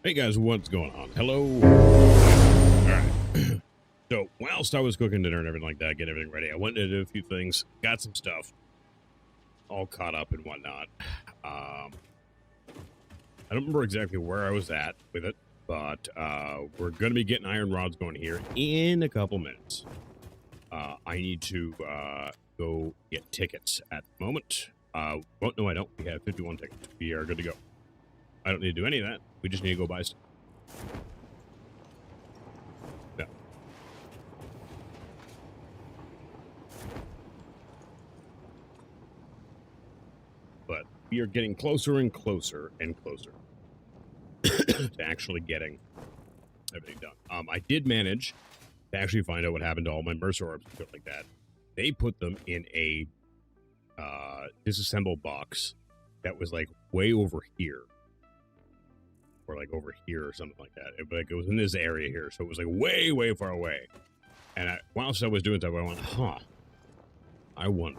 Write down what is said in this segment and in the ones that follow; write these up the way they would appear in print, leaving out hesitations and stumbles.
Hey guys, what's going on? Hello. Alright. So, whilst I was cooking dinner and everything like that, getting everything ready, I went to do a few things, got some stuff, all caught up and whatnot. I don't remember exactly where I was at with it, but we're going to be getting iron rods going here in a couple minutes. I need to go get tickets at the moment. Well, no, I don't. We have 51 tickets. We are good to go. I don't need to do any of that. We just need to go buy stuff. No. But we are getting closer and closer and closer to actually getting everything done. I did manage to actually find out what happened to all my Mercer orbs and stuff like that. They put them in a disassembled box that was like way over here. Or like over here or something like that. It was in this area here, so it was like way, way far away. And whilst I was doing that, I went, I won.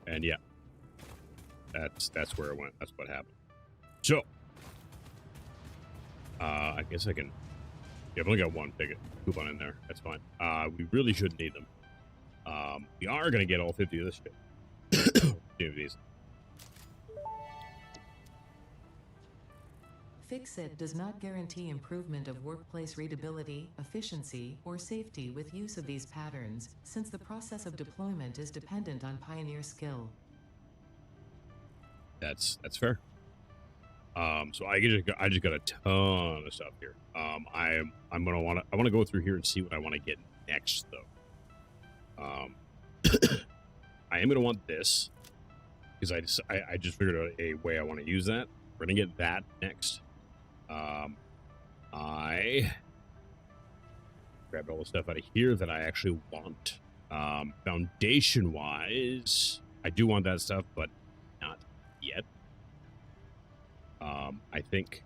And yeah, that's where it went. That's what happened. So, I guess I can. Yeah, I've only got one ticket coupon in there. That's fine. We really shouldn't need them. We are gonna get all 50 of this shit. These. Fix-It does not guarantee improvement of workplace readability, efficiency, or safety with use of these patterns, since the process of deployment is dependent on pioneer skill. That's fair. So I just got a ton of stuff here. I want to go through here and see what I want to get next though. I am gonna want this because I just figured out a way I want to use that. We're gonna get that next. I grabbed all the stuff out of here that I actually want. Foundation wise, I do want that stuff, but not yet. I think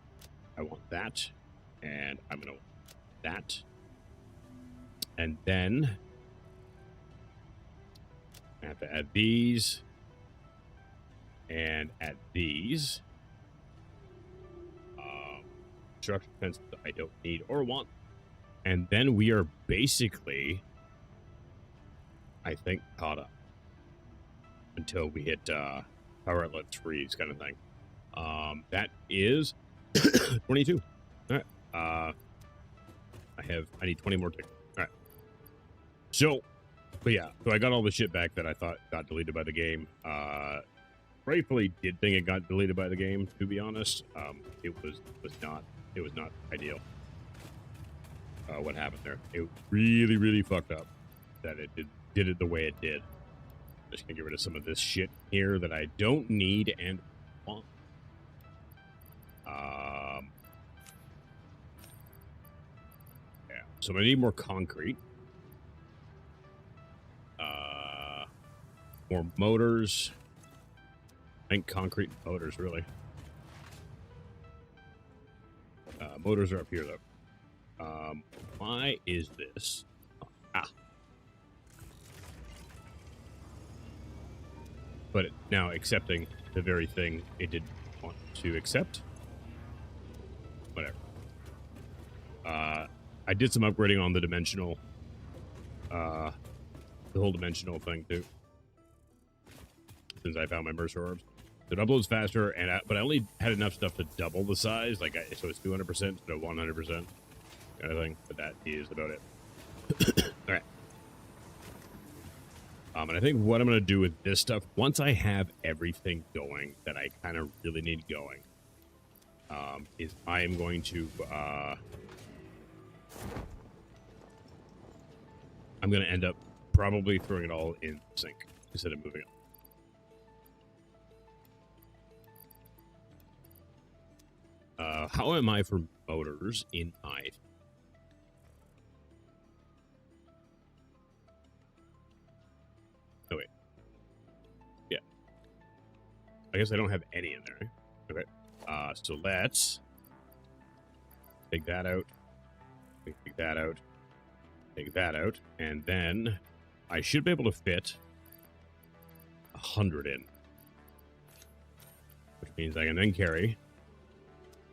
I want that, and I'm gonna want that, and then I have to add these and add these. Construction fences I don't need or want. And then we are basically, I think, caught up until we hit power outlet 3s kind of thing. That is 22. All right. I need 20 more tickets. All right. So, but yeah, so I got all the shit back that I thought got deleted by the game. Rightfully did think it got deleted by the game, to be honest. It was not ideal. What happened there? It really, really fucked up that it did it the way it did. I'm just gonna get rid of some of this shit here that I don't need and want. Yeah. So I need more concrete. More motors. I think concrete motors, really. Motors are up here, though. Why is this? But now accepting the very thing it didn't want to accept. Whatever. I did some upgrading on the dimensional, the whole dimensional thing, too. Since I found my Mercer orbs. It uploads faster, but I only had enough stuff to double the size, so it's 200% instead of 100% kind of thing. But that is about it. All right. And I think what I'm going to do with this stuff, once I have everything going that I kind of really need going, is I am going to I'm going to end up probably throwing it all in sync instead of moving it. How am I for motors in I? Oh, wait. Yeah. I guess I don't have any in there. Okay. So let's take that out. Take that out. Take that out. And then I should be able to fit 100 in. Which means I can then carry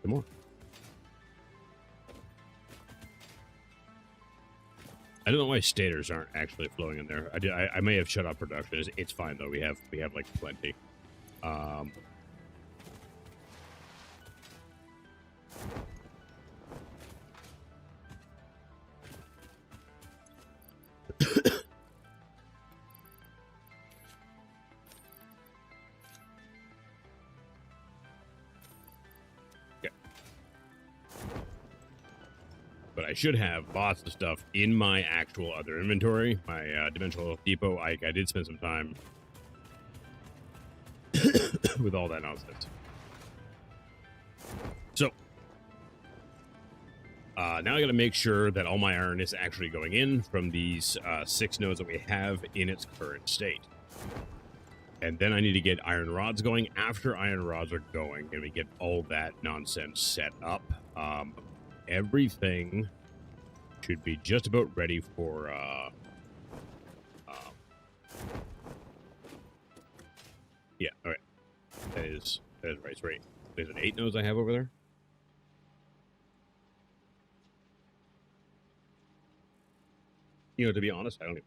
some more. I don't know why stators aren't actually flowing in there. I may have shut off production. It's fine though. We have like plenty. But I should have lots of stuff in my actual other inventory, my dimensional depot. I did spend some time with all that nonsense. So now I got to make sure that all my iron is actually going in from these 6 nodes that we have in its current state. And then I need to get iron rods going. After iron rods are going, and we get all that nonsense set up, everything should be just about ready for yeah, all right. That is right. There's an 8 nodes I have over there. You know, to be honest, I don't even.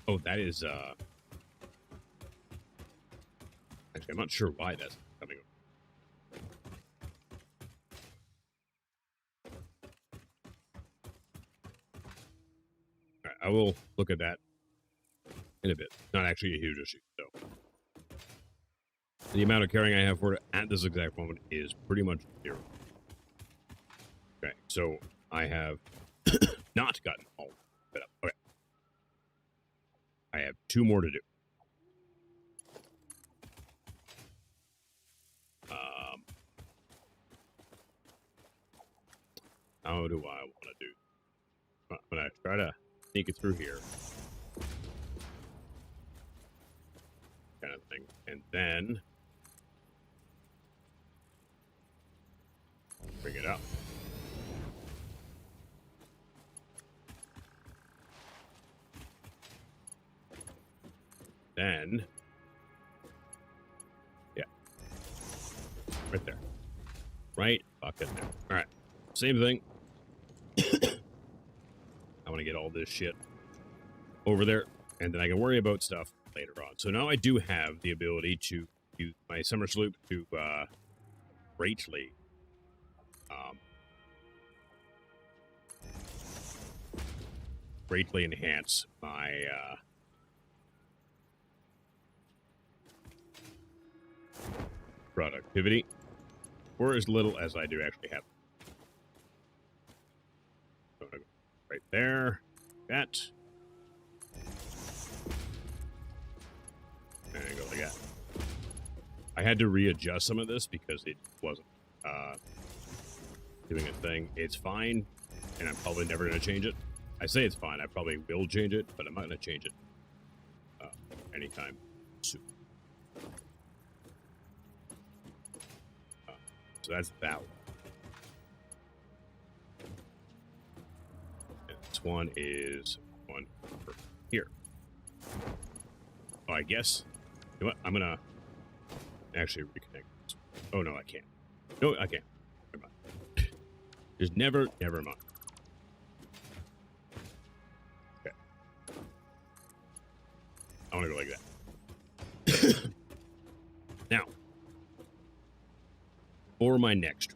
Oh, that is, actually, I'm not sure why that's coming up. All right, I will look at that in a bit. Not actually a huge issue, so. The amount of carrying I have for it at this exact moment is pretty much 0. Okay, so I have not gotten all set up. Okay. I have 2 more to do. How do I want to do? I'm going to try to sneak it through here. Kind of thing. And then bring it up. Then, yeah, right there. Right bucket there. All right, same thing. I want to get all this shit over there, and then I can worry about stuff later on. So now I do have the ability to use my summer sloop to greatly enhance my productivity, or as little as I do actually have. So I'm gonna go right there, that, and go like that. I had to readjust some of this because it wasn't doing a thing. It's fine, and I'm probably never going to change it. I say it's fine. I probably will change it, but I'm not going to change it anytime soon. So that's that one. And this one is one for here. Oh, I guess. You know what? I'm going to actually reconnect this. Oh, no, I can't. No, I can't. Never mind. Just never mind. Okay. I want to go like that. Now, for my next,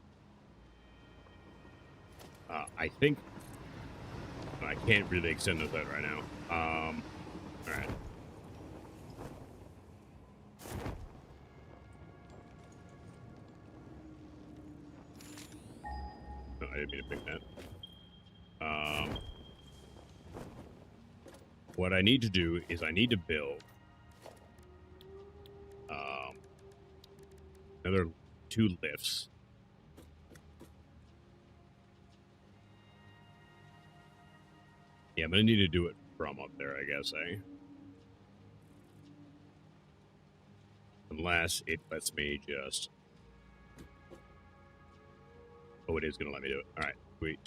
I think I can't really extend this out right now. All right. No, I didn't mean to pick that. What I need to do is I need to build another 2 lifts. Yeah, I'm gonna need to do it from up there, I guess, eh? Unless it lets me just... Oh, it is going to let me do it. All right, sweet.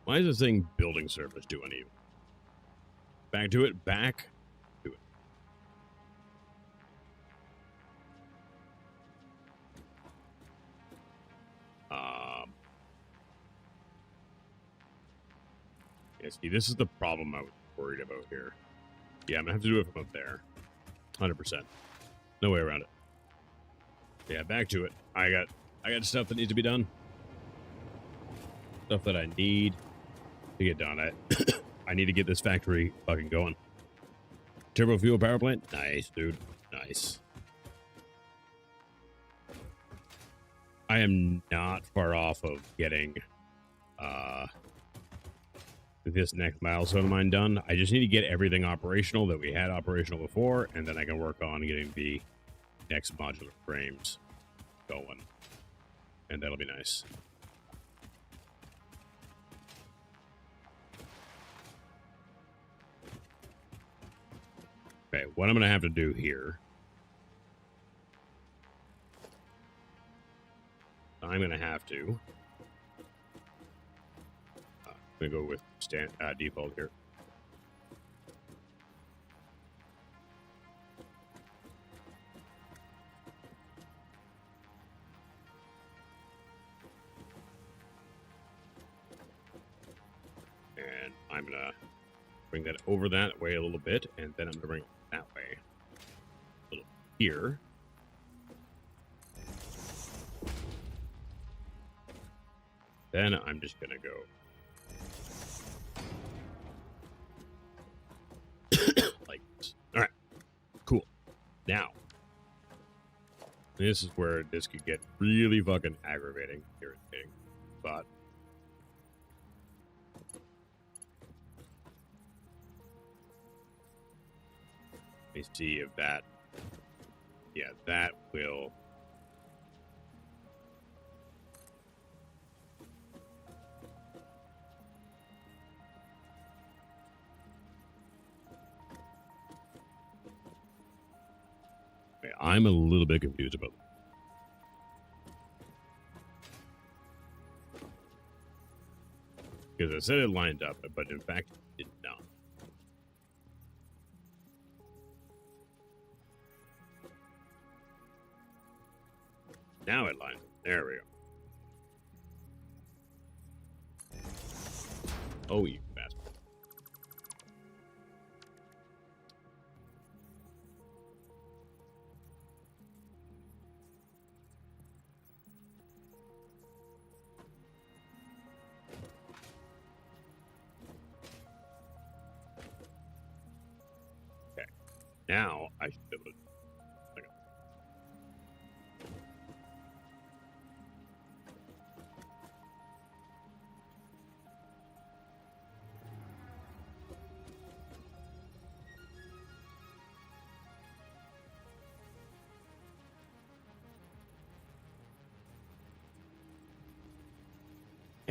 Why is this thing building service do uneven? Back to it, back to it. Yeah, see, this is the problem I was worried about here. Yeah, I'm gonna have to do it from up there. 100%. No way around it. Yeah, back to it. I got stuff that needs to be done. Stuff that I need to get done. I need to get this factory fucking going. Turbo fuel power plant? Nice, dude. Nice. I am not far off of getting this next milestone of mine done. I just need to get everything operational that we had operational before, and then I can work on getting the next modular frames going. And that'll be nice. Okay, what I'm going to have to do here, I'm going to have to, I'm going to go with default here. And I'm going to bring that over that way a little bit, and then I'm going to bring it that way a little here. Then I'm just going to go like this. All right, cool. Now, this is where this could get really fucking aggravating, irritating, but let me see if that, yeah, that will. Okay, I'm a little bit confused about that. Because I said it lined up, but in fact, it did not. Now it lines up. There we go. Oh, you bastard. Okay. Now I should be able to.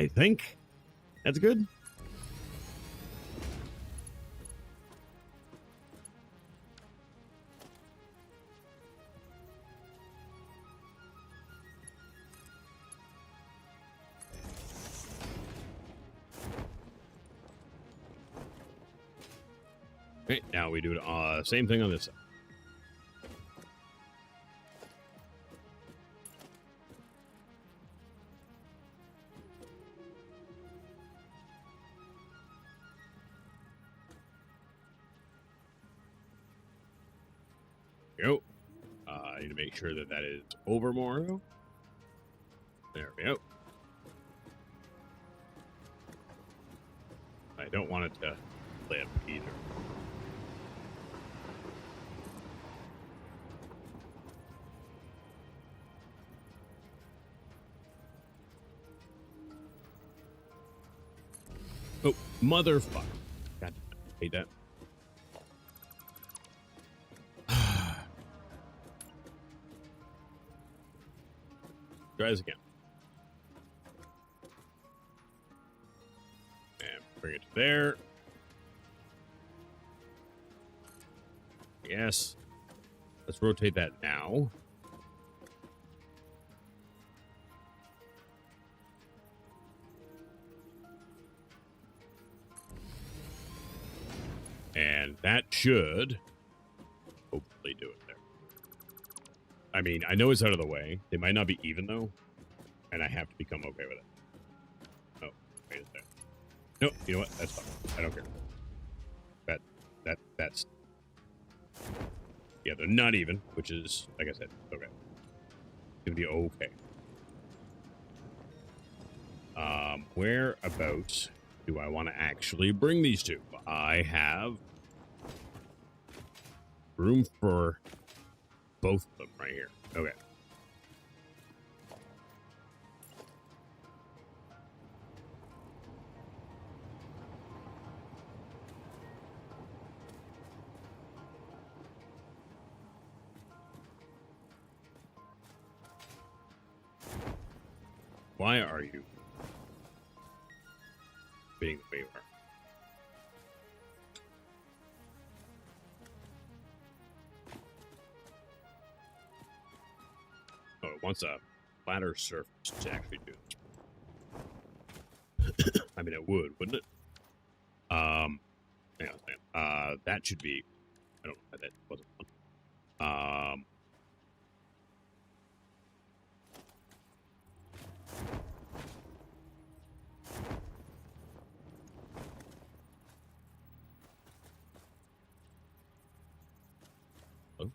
I think that's good. Okay, now we do it. Same thing on this side. Go. I need to make sure that that is over more. There we go. I don't want it to flip either. Oh, motherfucker. God damn it. I hate that. Try this again. it to there. Yes. Let's rotate that now. And that should hopefully do it there. I mean, I know it's out of the way. They might not be even, though. And I have to become okay with it. Oh, wait a second. No, you know what? That's fine. I don't care. That's... Yeah, they're not even, which is, like I said, okay. It's gonna be okay. Whereabouts do I want to actually bring these to? I have room for both of them right here. Okay. Why are you being the way you are? Oh, it wants a flatter surface to actually do this. I mean, it would, wouldn't it? Hang on a second. That should be... I don't know why that wasn't one. Hello?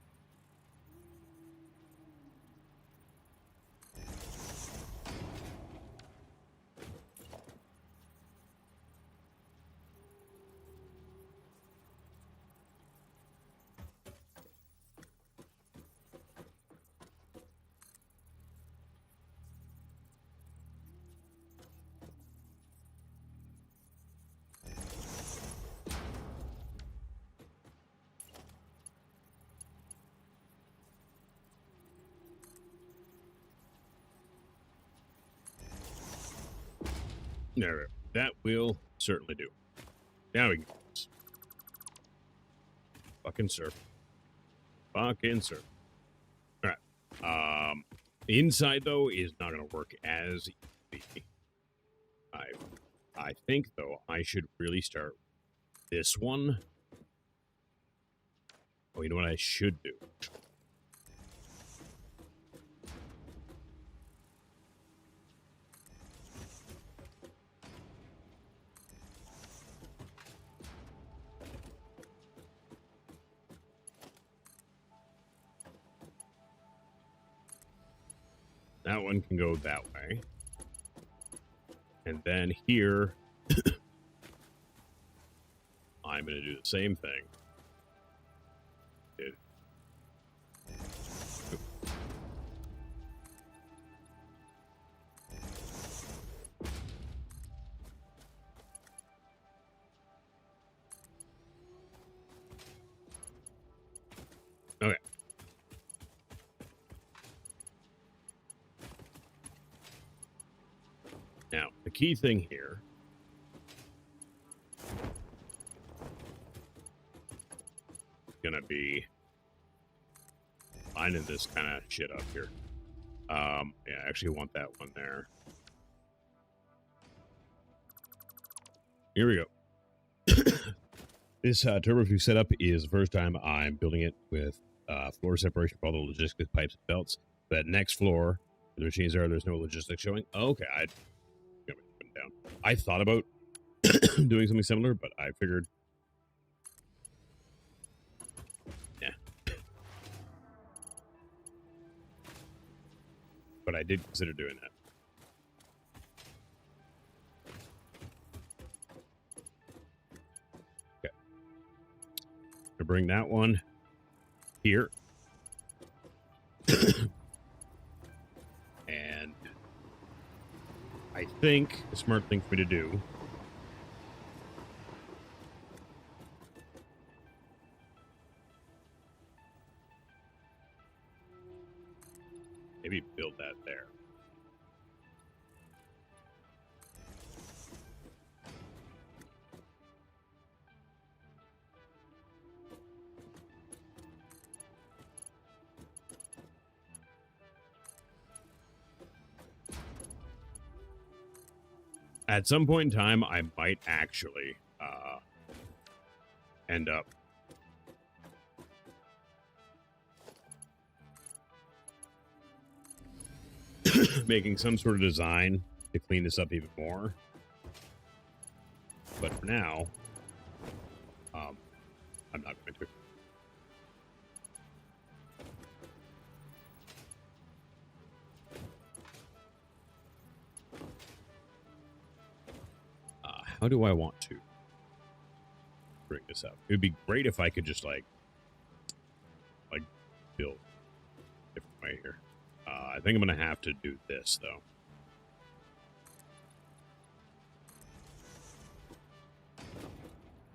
There we go. That will certainly do. Now we can do this. Fucking surf. Fucking surf. Alright. Inside, though, is not going to work as easy. I think, though, I should really start this one. Oh, you know what I should do? That one can go that way. And then here, I'm going to do the same thing. Okay. Now, the key thing here is going to be lining this kind of shit up here. Yeah, I actually want that one there. Here we go. This turbo setup is the first time I'm building it with floor separation for all the logistics pipes and belts. That next floor, the machines there's no logistics showing. Okay, I put it down. I thought about doing something similar, but I figured, yeah. But I did consider doing that. Okay. To bring that one here. And I think the smart thing for me to do maybe build that there. At some point in time, I might actually end up making some sort of design to clean this up even more. But for now, I'm not going to. How do I want to bring this up? It would be great if I could just like build a different way here. I think I'm going to have to do this though.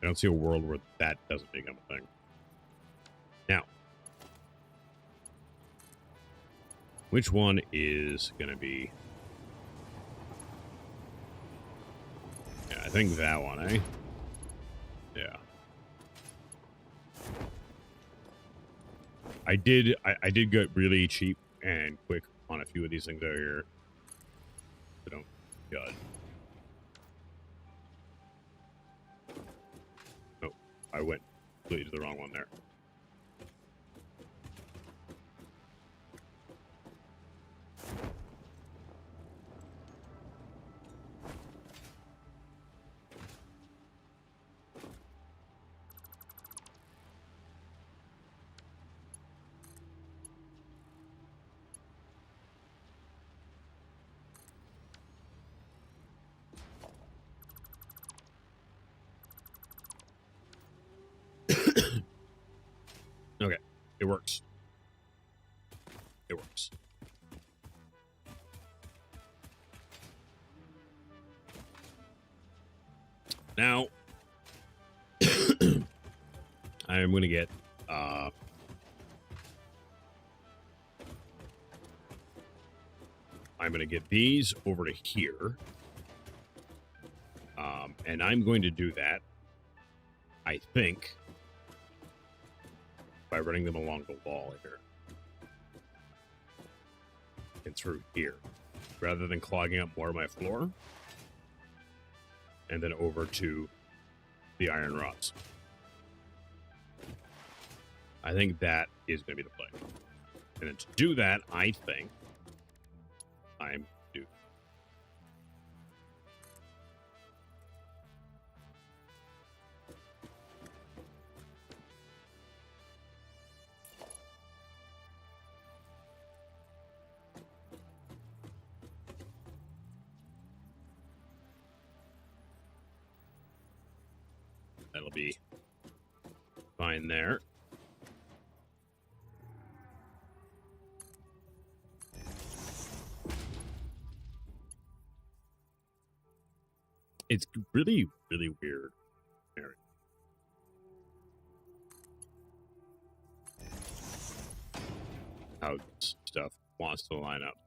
I don't see a world where that doesn't become a thing. Now, which one is going to be? Yeah, I think that one, eh? Yeah. I did get really cheap and quick on a few of these things out here. So don't judge. Oh, I went completely to the wrong one there. Okay, it works. It works. Now, I am going to get I'm going to get these over to here. And I'm going to do that, I think, by running them along the wall here. And through here. Rather than clogging up more of my floor. And then over to the iron rods. I think that is going to be the play. And then to do that, I think I'm due. That'll be fine there. It's really, really weird. How stuff wants to line up.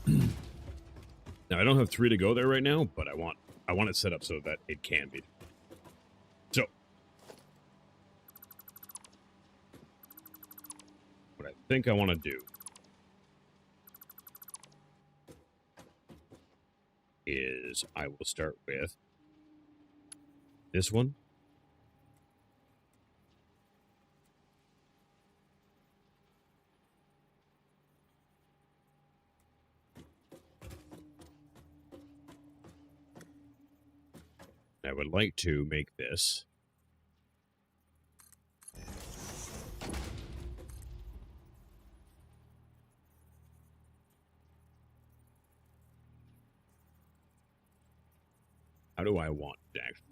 Now I don't have 3 to go there right now, but I want it set up so that it can be. So what I think I want to do is I will start with this one. I would like to make this how do I want it actually?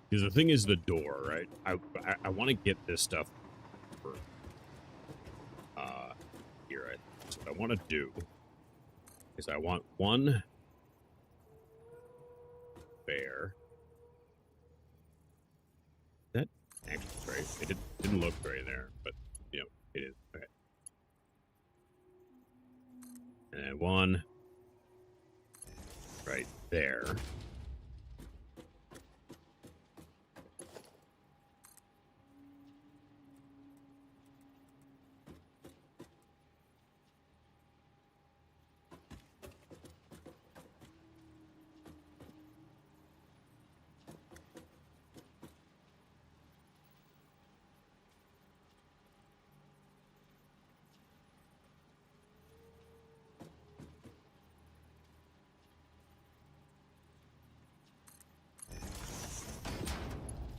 Because the thing is the door, right? I want to get this stuff for, here. So what I want to do is I want one bear. That actually great. It didn't look great there, but you know it is. Okay. one right there.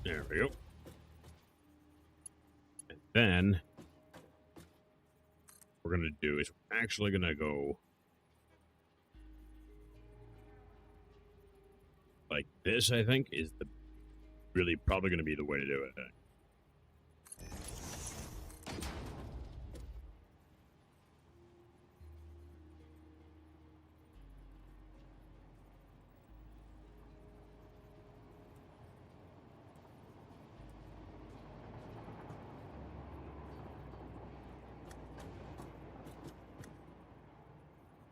There we go. And then what we're going to do is we're actually going to go like this, I think, is the really probably going to be the way to do it.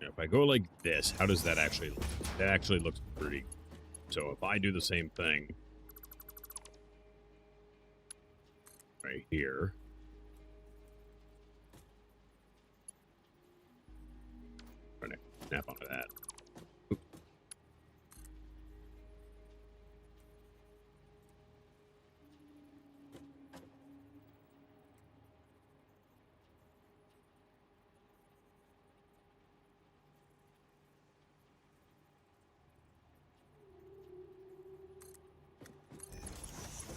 If I go like this, how does that actually look? That actually looks pretty. So if I do the same thing right here, trying to snap onto that. Oop.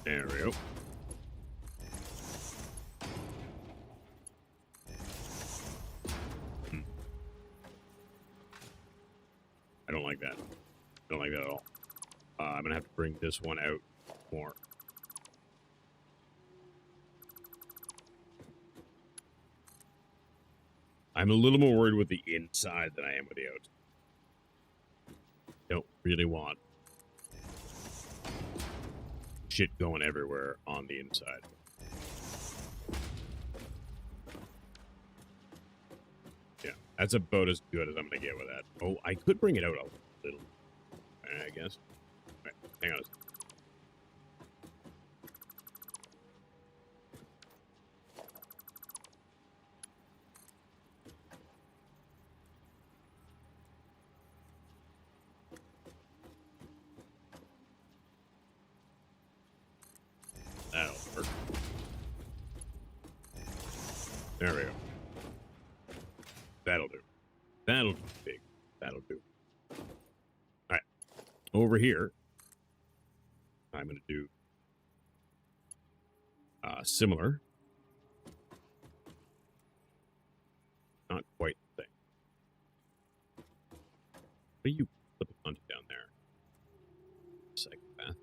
There we go. I don't like that. I don't like that at all. I'm gonna have to bring this one out more. I'm a little more worried with the inside than I am with the outside. Don't really want shit going everywhere on the inside. Yeah, that's about as good as I'm gonna get with that. Oh, I could bring it out a little, I guess. Right, hang on. That'll work. There we go. That'll do. That'll do, big. That'll do. All right. Over here, I'm going to do similar. Not quite the same. What are you flipping onto down there? Psychopath.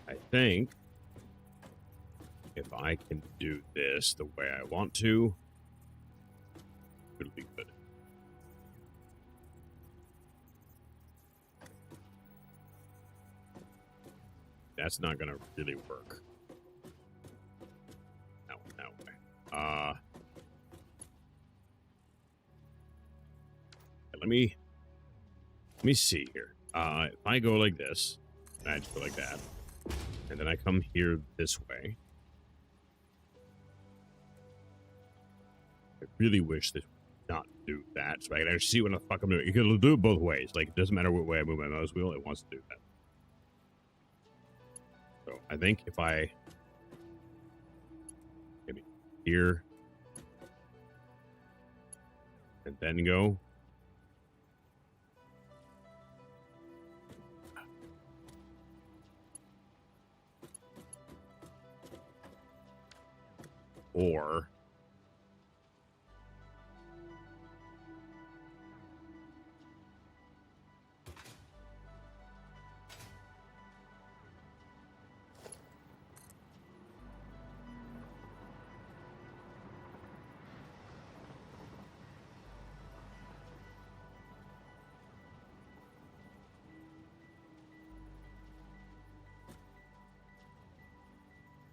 I think if I can do this the way I want to, it'll be good. That's not going to really work. That way. Let me see here. If I go like this, I just go like that, and then I come here this way. I really wish this would not do that, so I can actually see what the fuck I'm doing. You can do it both ways. Like, it doesn't matter what way I move my mouse wheel, it wants to do that. So I think if I maybe here and then go. Or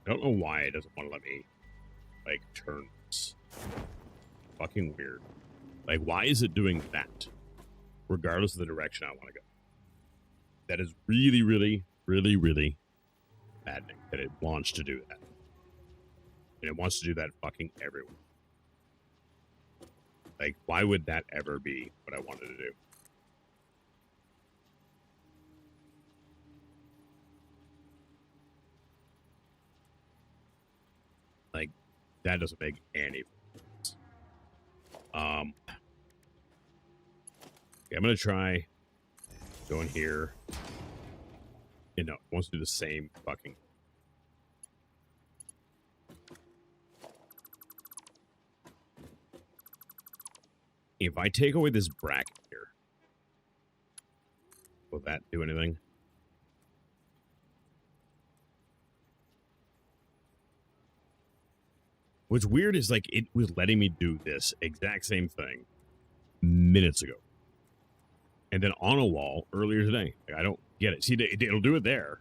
I don't know why it doesn't want to let me, like, turn this. Fucking weird. Like, why is it doing that? Regardless of the direction I want to go. That is really, really, really, really maddening that it wants to do that. And it wants to do that fucking everywhere. Like, why would that ever be what I wanted to do? Like, that doesn't make any sense. Okay, I'm gonna try going here. You know, it wants to do the same fucking. If I take away this bracket here, will that do anything? What's weird is, like, it was letting me do this exact same thing minutes ago. And then on a wall earlier today. Like, I don't get it. See, it'll do it there.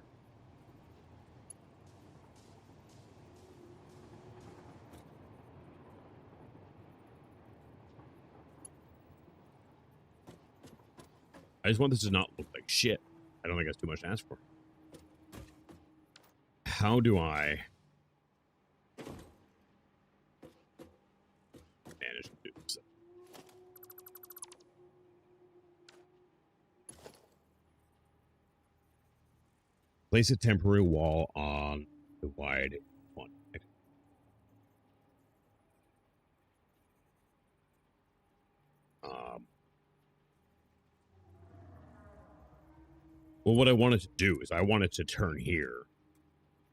I just want this to not look like shit. I don't think that's too much to ask for. How do I manage to do this? Place a temporary wall on the wide one. Well, what I wanted to do is I wanted to turn here,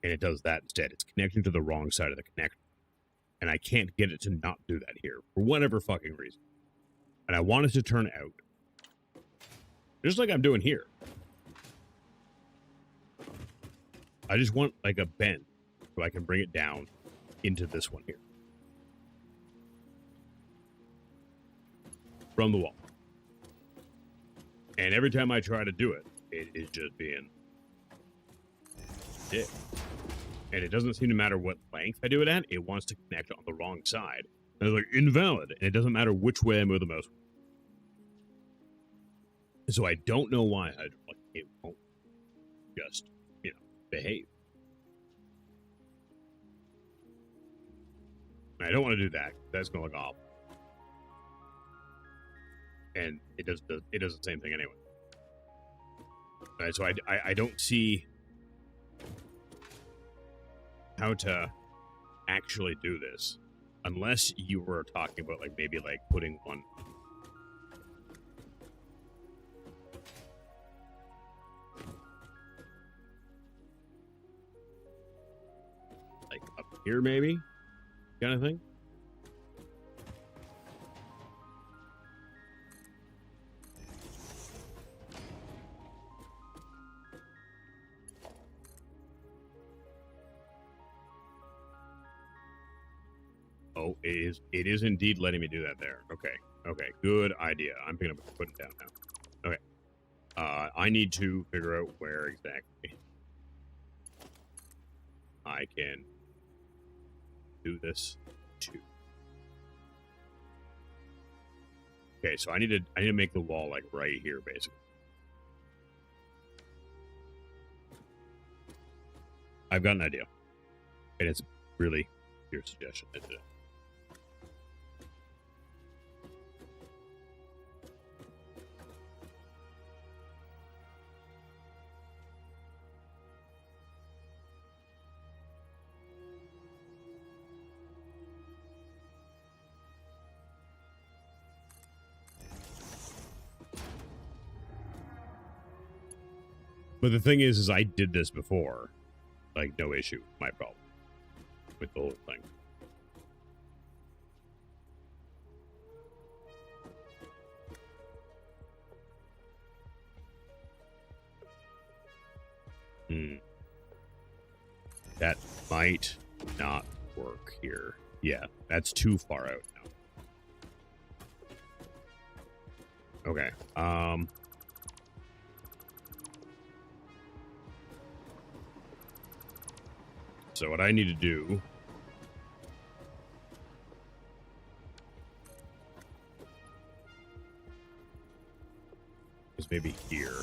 and it does that instead. It's connecting to the wrong side of the connector, and I can't get it to not do that here for whatever fucking reason. And I want it to turn out, just like I'm doing here. I just want, like, a bend so I can bring it down into this one here. From the wall. And every time I try to do it, it is just being dick. And it doesn't seem to matter what length I do it at, it wants to connect on the wrong side. And it's like, invalid. And it doesn't matter which way I move the mouse. So I don't know why it won't just, behave. I don't want to do that. That's going to look awful. And it does the same thing anyway. Right, so I don't see how to actually do this unless you were talking about, like, maybe, like, putting one like up here, maybe, kind of thing. Oh, it is indeed letting me do that there. Okay, good idea. I'm picking up and putting it down now. Okay. I need to figure out where exactly I can do this too. Okay, so I need to make the wall, like, right here, basically. I've got an idea, and it's really your suggestion, isn't it? But the thing is I did this before. Like, no issue. My problem with the whole thing. That might not work here. Yeah, that's too far out now. Okay. So what I need to do is maybe here.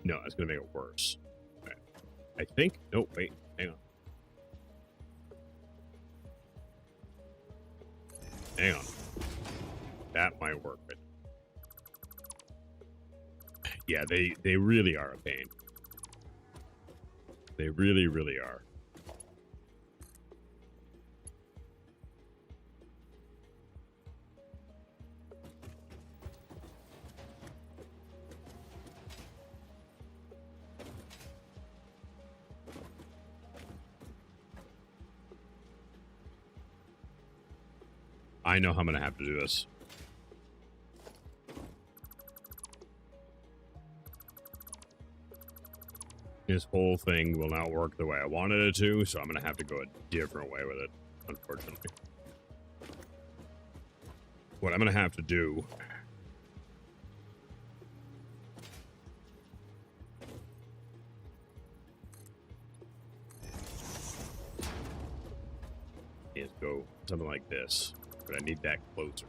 No, that's going to make it worse. Okay. I think... No, wait. Hang on. Hang on. That might work. But yeah, they really are a pain. They really, really are. I know how I'm going to have to do this. This whole thing will not work the way I wanted it to, so I'm going to have to go a different way with it, unfortunately. What I'm going to have to do is go something like this, but I need that closer.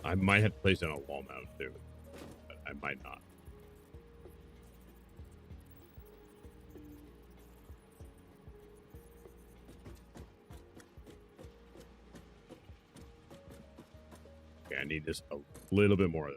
I might have to place it on a wall mount too, but I might not. Okay, I need this a little bit more.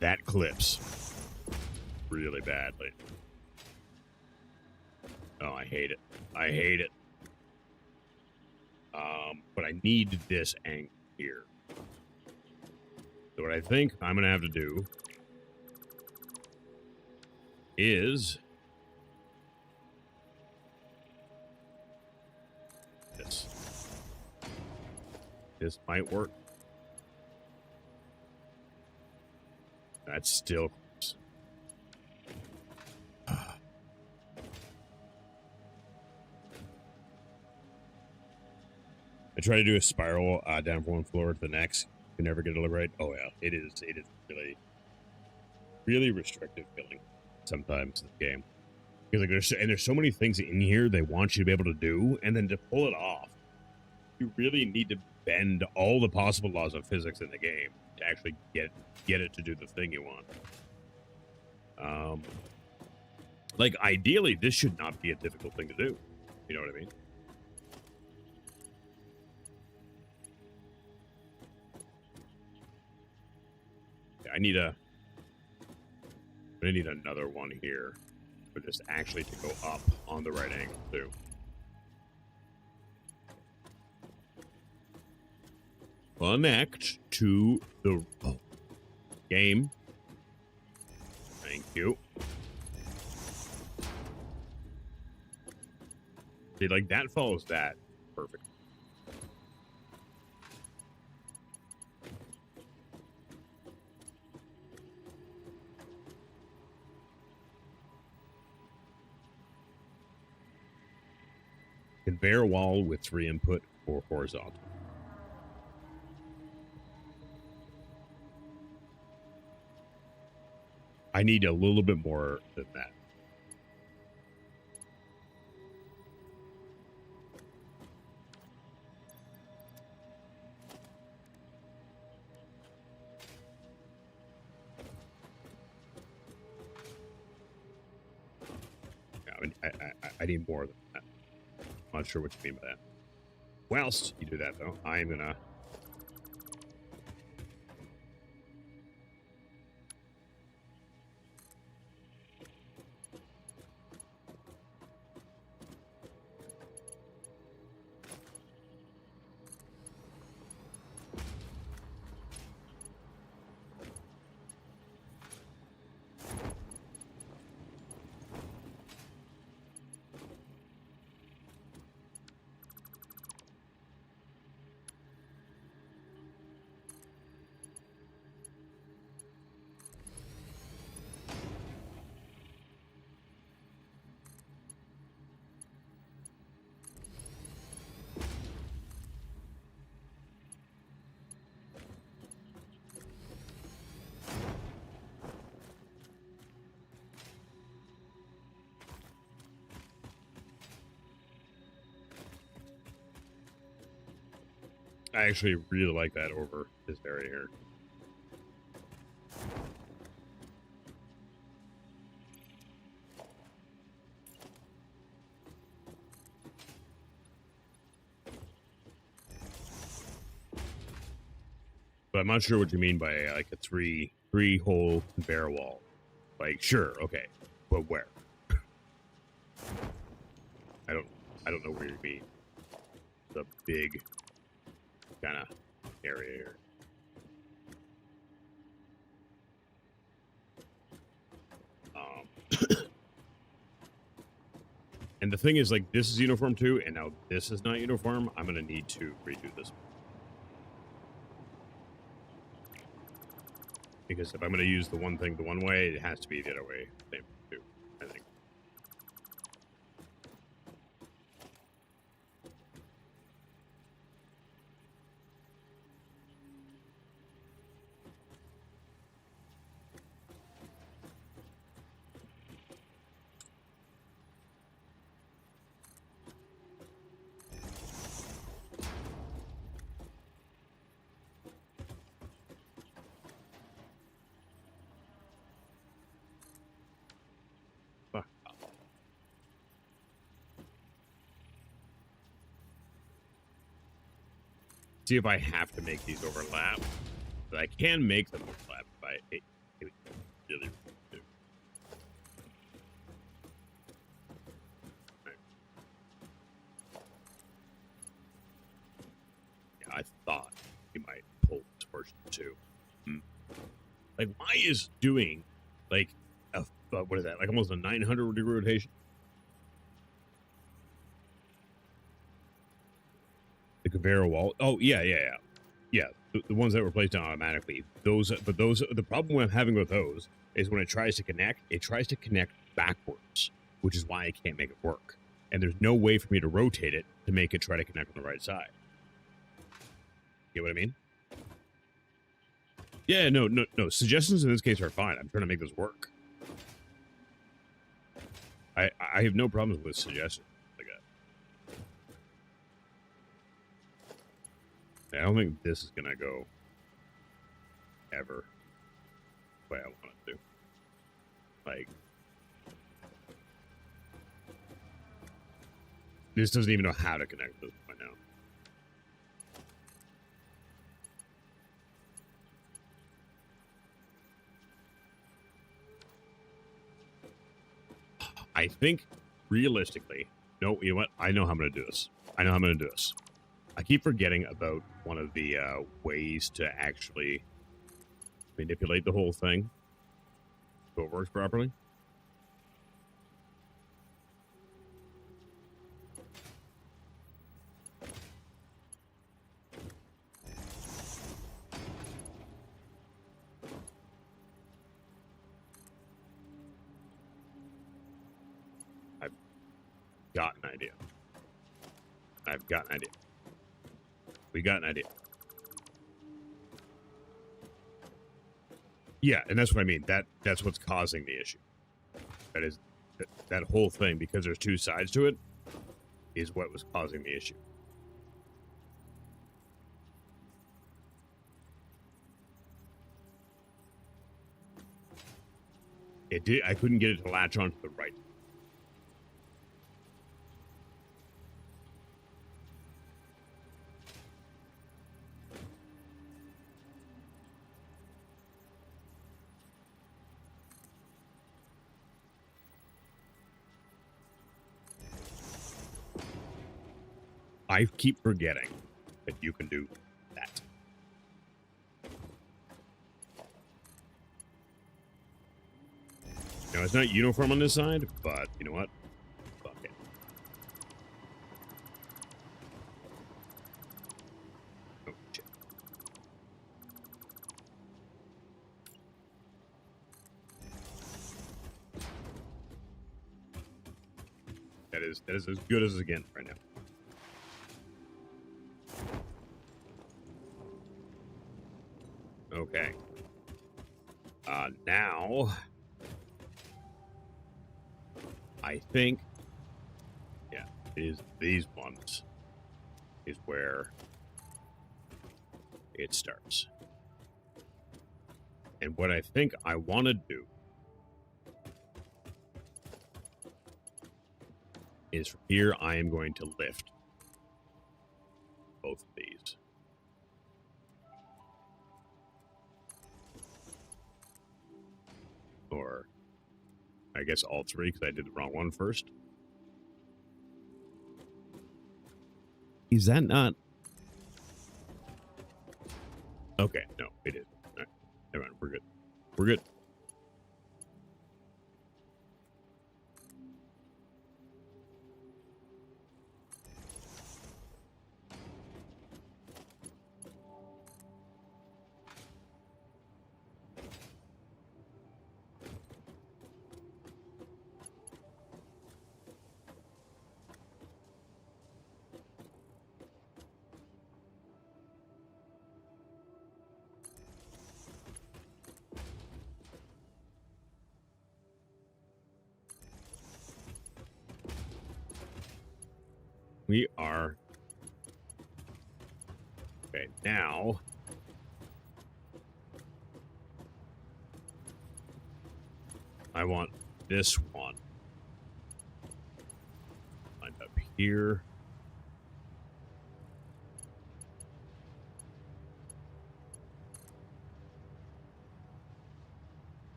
That clips really badly. Oh, I hate it. I hate it. But I need this angle here. So what I think I'm going to have to do is this. This might work. That's still close. I try to do a spiral down from one floor to the next. You never get it right. Oh yeah, it is really restrictive feeling sometimes in the game. Because like there's so many things in here they want you to be able to do, and then to pull it off, you really need to bend all the possible laws of physics in the game to actually get it to do the thing you want. Like ideally, this should not be a difficult thing to do. You know what I mean? I need another one here for this actually to go up on the right angle too. Connect to the game. Thank you. See, like that follows that perfect. Conveyor wall with 3 input or horizontal. I need a little bit more than that. I need more than that. I'm not sure what you mean by that. Whilst you do that, though, I'm gonna I actually really like that over this area here. But I'm not sure what you mean by like a three-hole conveyor wall. Like, sure, okay, but where? I don't know where you mean. The big kind of area here. And the thing is, like, this is uniform too, and now this is not uniform. I'm gonna need to redo this. Because if I'm going to use the one thing the one way, it has to be the other way. Same too, I think. See if I have to make these overlap. But I can make them overlap if I really do. Right. Yeah, I thought you might pull torsion too. Like, why is doing like a what is that? Like almost a 900-degree rotation? The conveyor wall. Oh, yeah. The ones that were placed down automatically. The problem I'm having with those is when it tries to connect backwards, which is why I can't make it work. And there's no way for me to rotate it to make it try to connect on the right side. You know what I mean? Yeah, no. Suggestions in this case are fine. I'm trying to make this work. I have no problems with suggestions. I don't think this is gonna go ever the way I want it to. Like, this doesn't even know how to connect this right now. I think realistically, no, you know what? I know how I'm gonna do this. I keep forgetting about one of the ways to actually manipulate the whole thing so it works properly. I've got an idea. We got an idea. Yeah, and that's what I mean. That's what's causing the issue. That is that whole thing, because there's two sides to it, is what was causing the issue. It did. I couldn't get it to latch onto the right. I keep forgetting that you can do that. Now, it's not uniform on this side, but you know what? Fuck it. Oh, shit. That is as good as it gets right now. Okay. Now, I think, yeah, these ones is where it starts. And what I think I want to do is from here, I am going to lift both of these. Or, I guess all three, because I did the wrong one first. Is that not... Okay, no, it is. All right, never mind, we're good. We're good. We are... Okay, now... I want this one lined up here.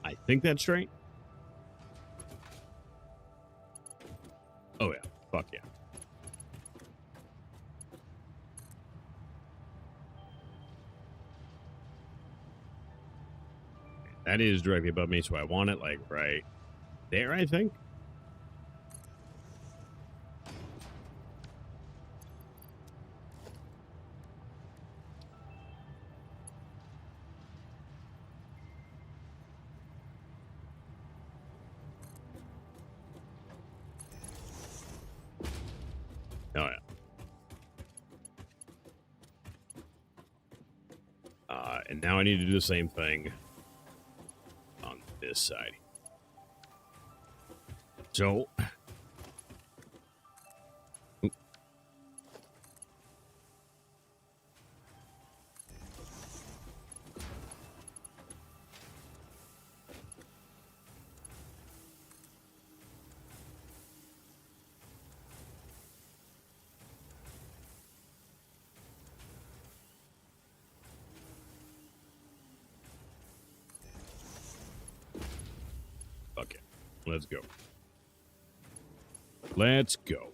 I think that's right. Oh, yeah. Fuck yeah. That is directly above me, so I want it, like, right there, I think. Oh, yeah. And now I need to do the same thing on this side. So... Okay, let's go. Let's go.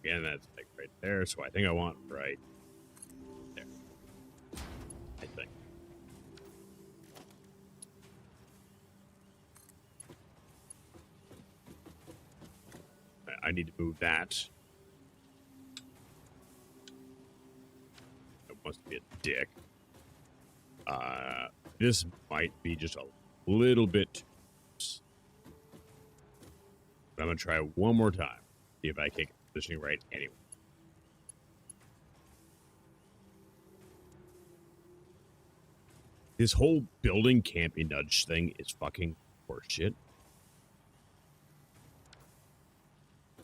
Again, that's like right there, so I think I want right there. I think. I need to move that. It wants to be a dick. This might be just a little bit too close. But I'm going to try one more time. See if I can get positioning right anyway. This whole building can't be nudged thing is fucking horseshit.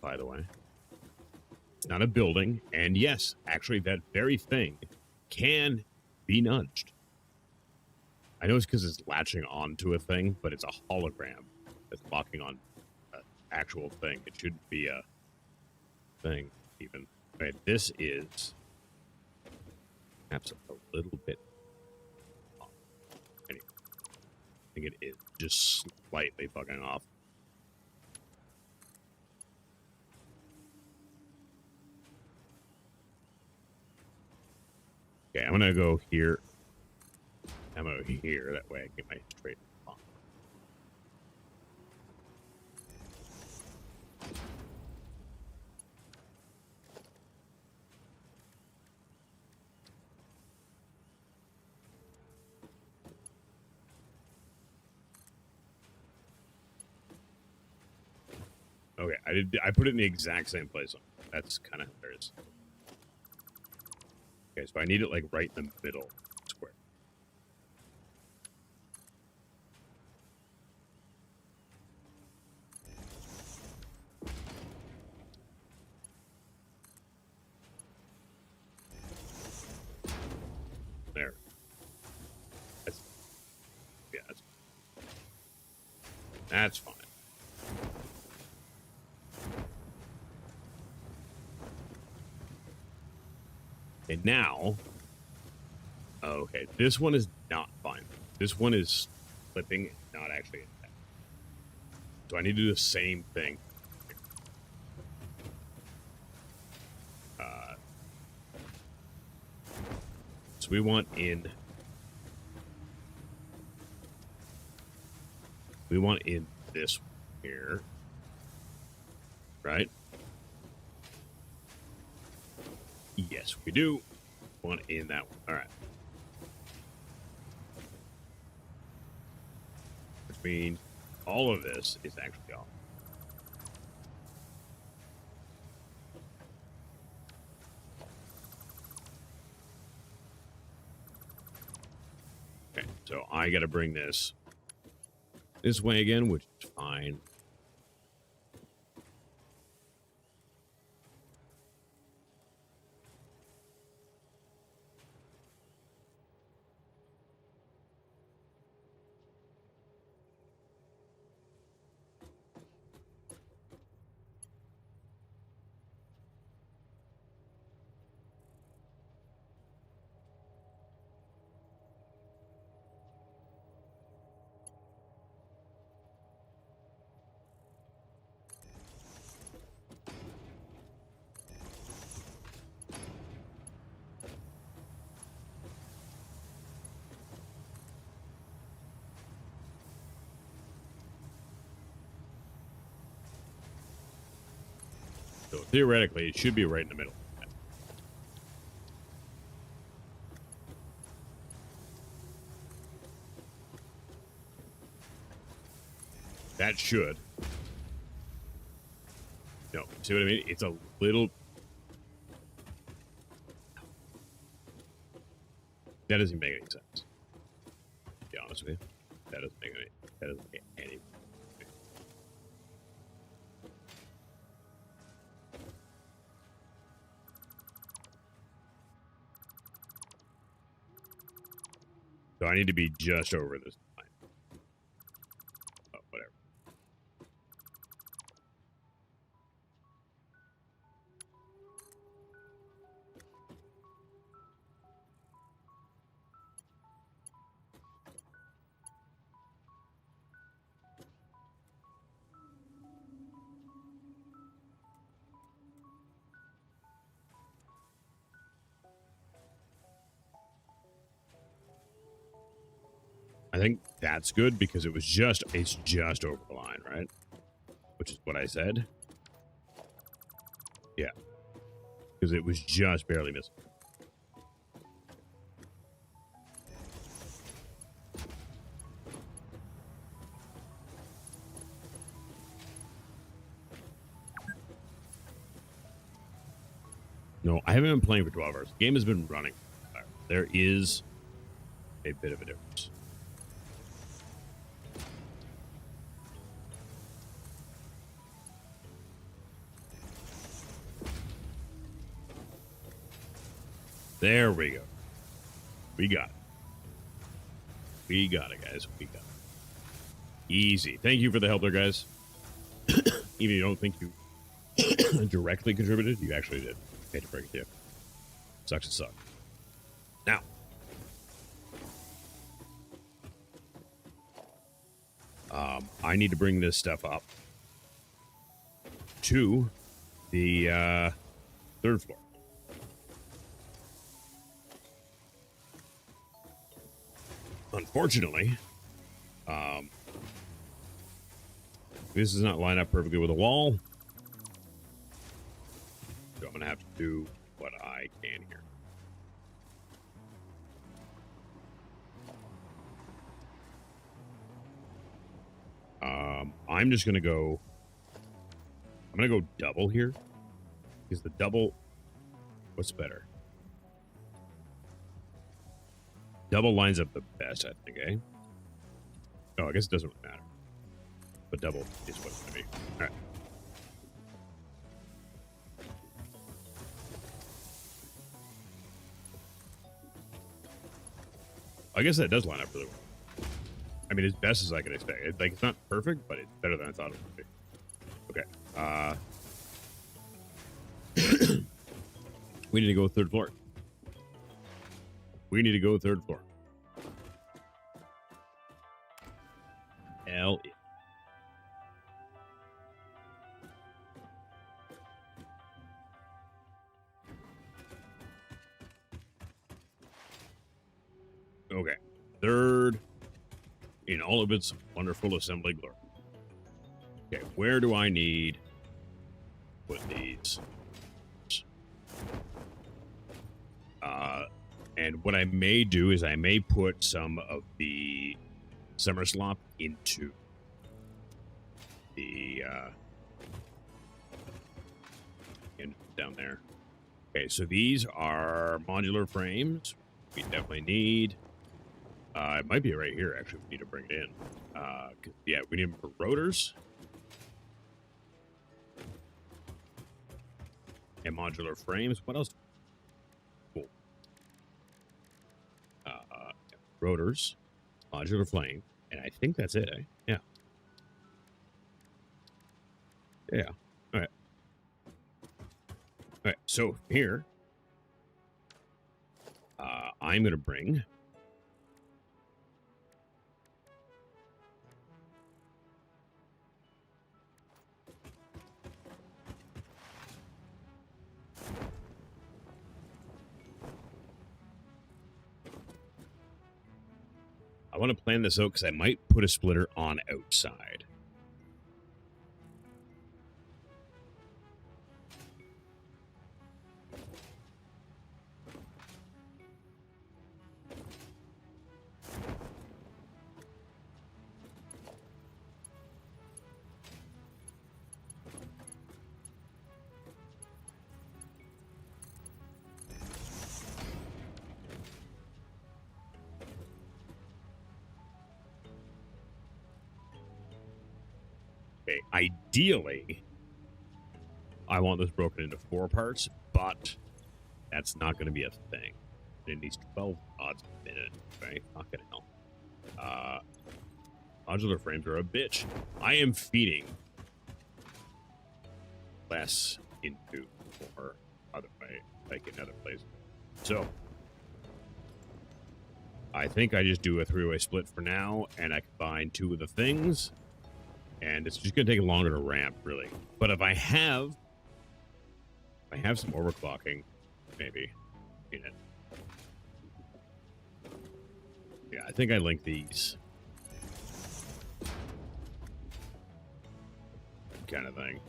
By the way. It's not a building. And yes, actually that very thing can be nudged. I know it's because it's latching onto a thing, but it's a hologram that's locking on an actual thing. It shouldn't be a thing, even. Right, this is perhaps a little bit off. Anyway, I think it is just slightly bugging off. Okay, I'm gonna go here. I'm over here, that way I get my straight on. Okay, I put it in the exact same place That's kind of hilarious. Okay, so I need it like right in the middle square. There. Yeah, that's fine. Okay, now. Okay, this one is not fine. This one is flipping, not actually intact. So I need to do the same thing. So we want in. We want in this one here. Right? Yes, we do. Want in that one. All right. Which means all of this is actually off. Okay, so I got to bring this way again, which is fine. So theoretically, it should be right in the middle. That should. No, see what I mean? It's a little. That doesn't make any sense. To be honest with you, that doesn't make any. That doesn't make any. So I need to be just over this line. Oh, whatever. I think that's good because it's just over the line, right? Which is what I said. Yeah. Because it was just barely missing. No, I haven't been playing for 12 hours. The game has been running. There is a bit of a difference. There we go. We got it. We got it, guys. We got it. Easy. Thank you for the help there, guys. Even if you don't think you directly contributed, you actually did. Hate to break it to you. Sucks to suck. Now. I need to bring this stuff up to the 3rd floor. Unfortunately, this does not line up perfectly with a wall. So I'm going to have to do what I can here. I'm just going to go... I'm going to go double here. Is the double... What's better? Double lines up the best, I think, eh? Oh, I guess it doesn't really matter. But double is what it's going to be. All right. I guess that does line up really well. I mean, as best as I could expect. Like, it's not perfect, but it's better than I thought it would be. Okay. We need to go third floor. We need to go third floor. Hell yeah. Okay. Third in all of its wonderful assembly glory. Okay, where do I need to put these? And what I may do is I may put some of the summer slop into the down there. Okay, so these are modular frames. We definitely need. It might be right here, actually. We need to bring it in. Yeah, we need them for rotors. And modular frames. What else? Cool. Rotors, modular flame, and I think that's it, eh? Yeah. Yeah. All right. All right, so here, I'm going to bring... I want to plan this out because I might put a splitter on outside. Okay, ideally, I want this broken into 4 parts, but that's not going to be a thing. It needs 12 odds a minute, right? Fucking hell. Modular frames are a bitch. I am feeding less into more other way, like in other places. So, I think I just do a 3-way split for now, and I combine 2 of the things. And it's just going to take longer to ramp, really. But if I have some overclocking, maybe. In it. Yeah, I think I link these. Kind of thing.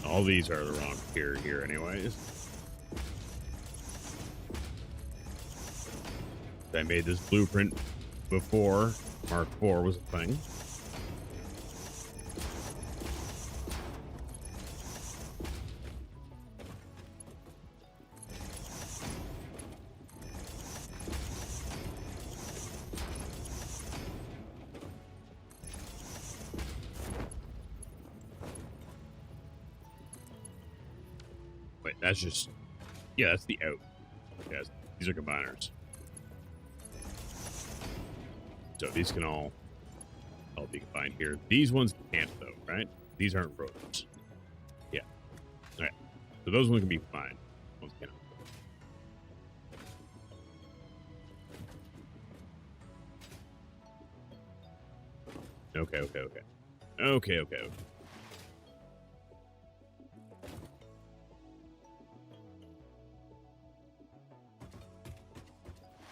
All these are the wrong here anyways. I made this blueprint before Mark IV was a thing. Wait, that's just... Yeah, that's the out. Yes, these are combiners. So these can all be combined here. These ones can't, though, right? These aren't rotors. Yeah. All right. So those ones can be combined. Ones cannot. Okay.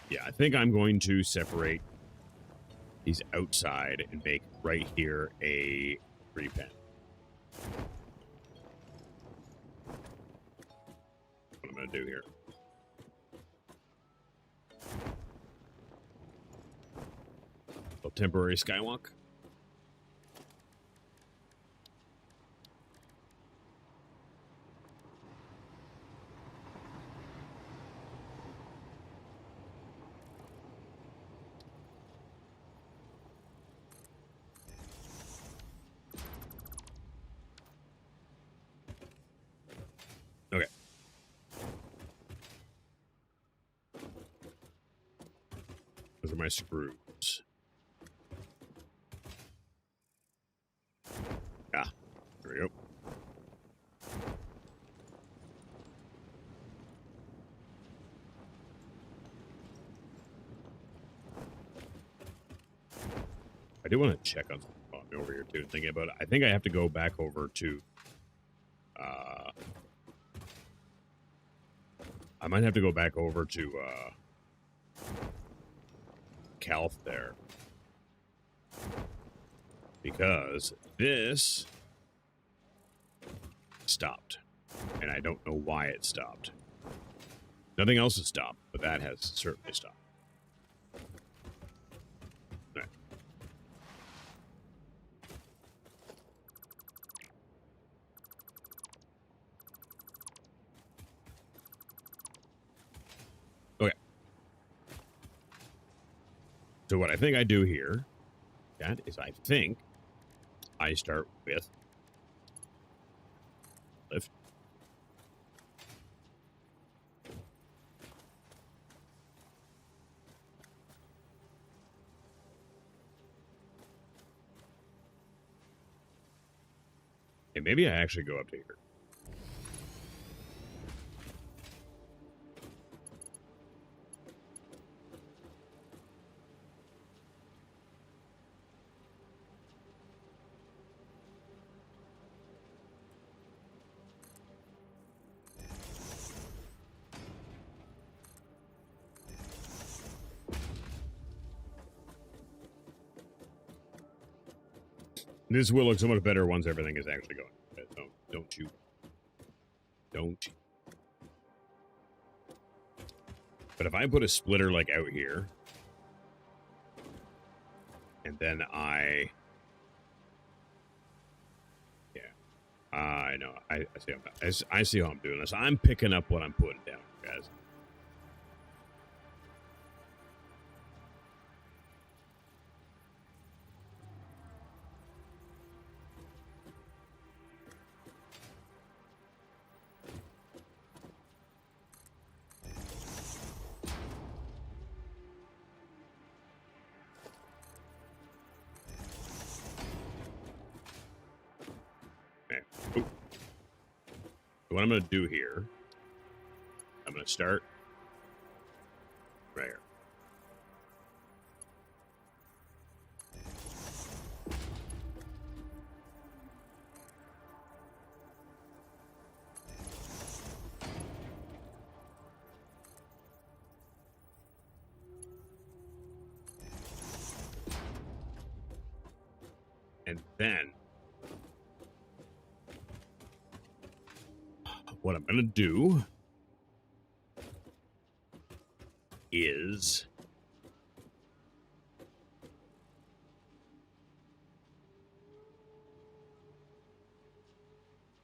Yeah, I think I'm going to separate these outside and make right here a 3-pin. What I'm going to do here. A temporary skywalk. my screws? Yeah, there we go. I do want to check on something over here too. Thinking about it, I think I have to go back over to. I might have to go back over to Calf there, because this stopped, and I don't know why it stopped. Nothing else has stopped, but that has certainly stopped. Right. Okay. So what I think I do here, that is, I think I start with lift. And maybe I actually go up to here. This will look so much better once everything is actually going. Don't you? But if I put a splitter like out here, and then I know. I see how I'm doing this. I'm picking up what I'm putting down, guys. Okay. So what I'm going to do here, I'm going to start right here. And then what I'm going to do is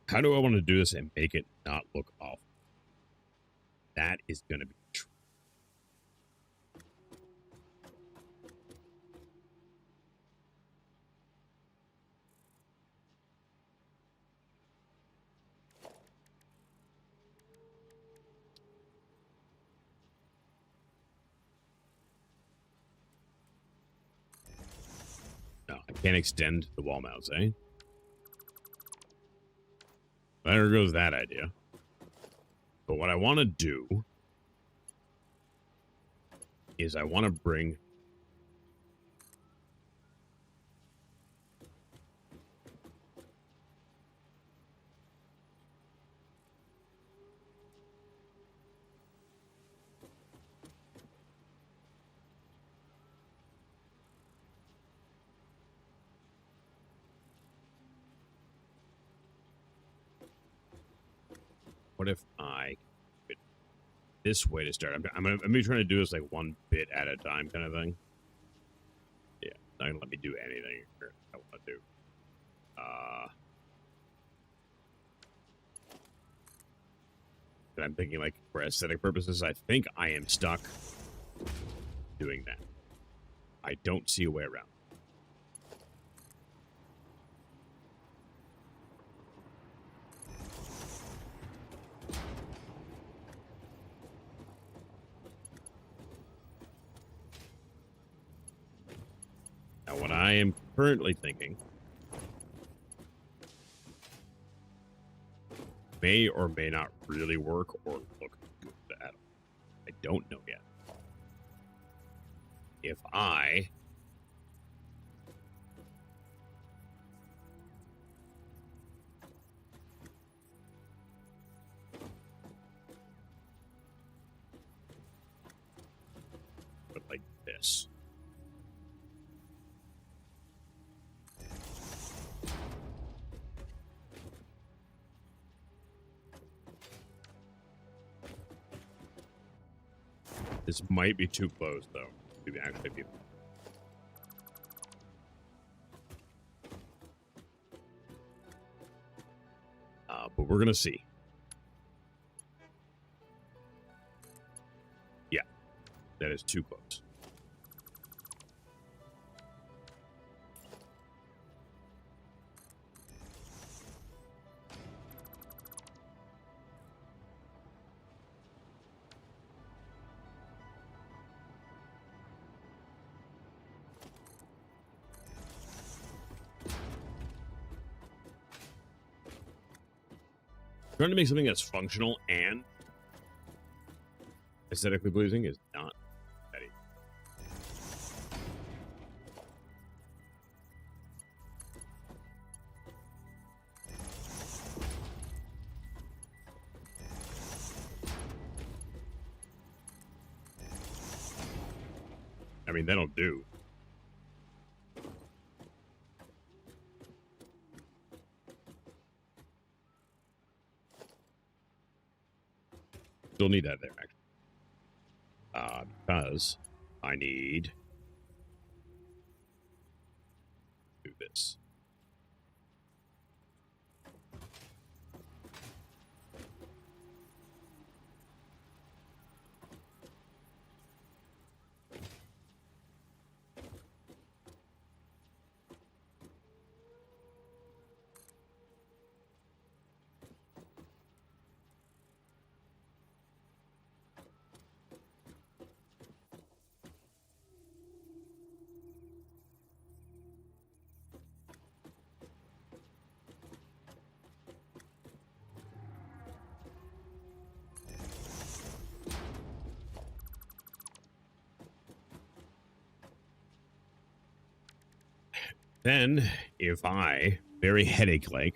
how do I want to do this and make it not look awful? That is going to be true. No, I can't extend the wall mounts, eh? There goes that idea. But what I want to do is I want to bring what if I could this way to start? I'm gonna be trying to do this like one bit at a time kind of thing. Yeah, not gonna let me do anything here I want to do. And I'm thinking, like, for aesthetic purposes, I think I am stuck doing that. I don't see a way around. Now, what I am currently thinking may or may not really work or look good at all. I don't know yet. If I put like this. This might be too close, though, to actually be. But we're going to see. Yeah, that is too close. Trying to make something that's functional and aesthetically pleasing is not that easy. I mean, that'll do. Still need that there, actually. Because I need to do this. Then, if I, very headache-like,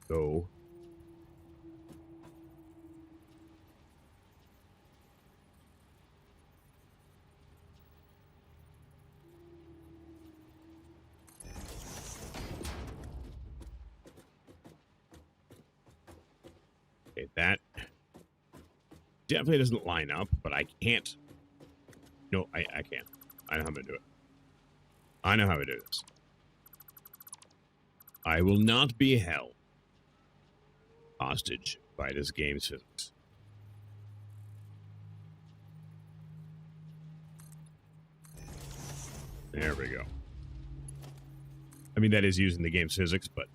go okay, that definitely doesn't line up, but I can't. No, I can't. I know how to do it. I know how to do this. I will not be held hostage by this game's physics. There we go. I mean, that is using the game's physics, but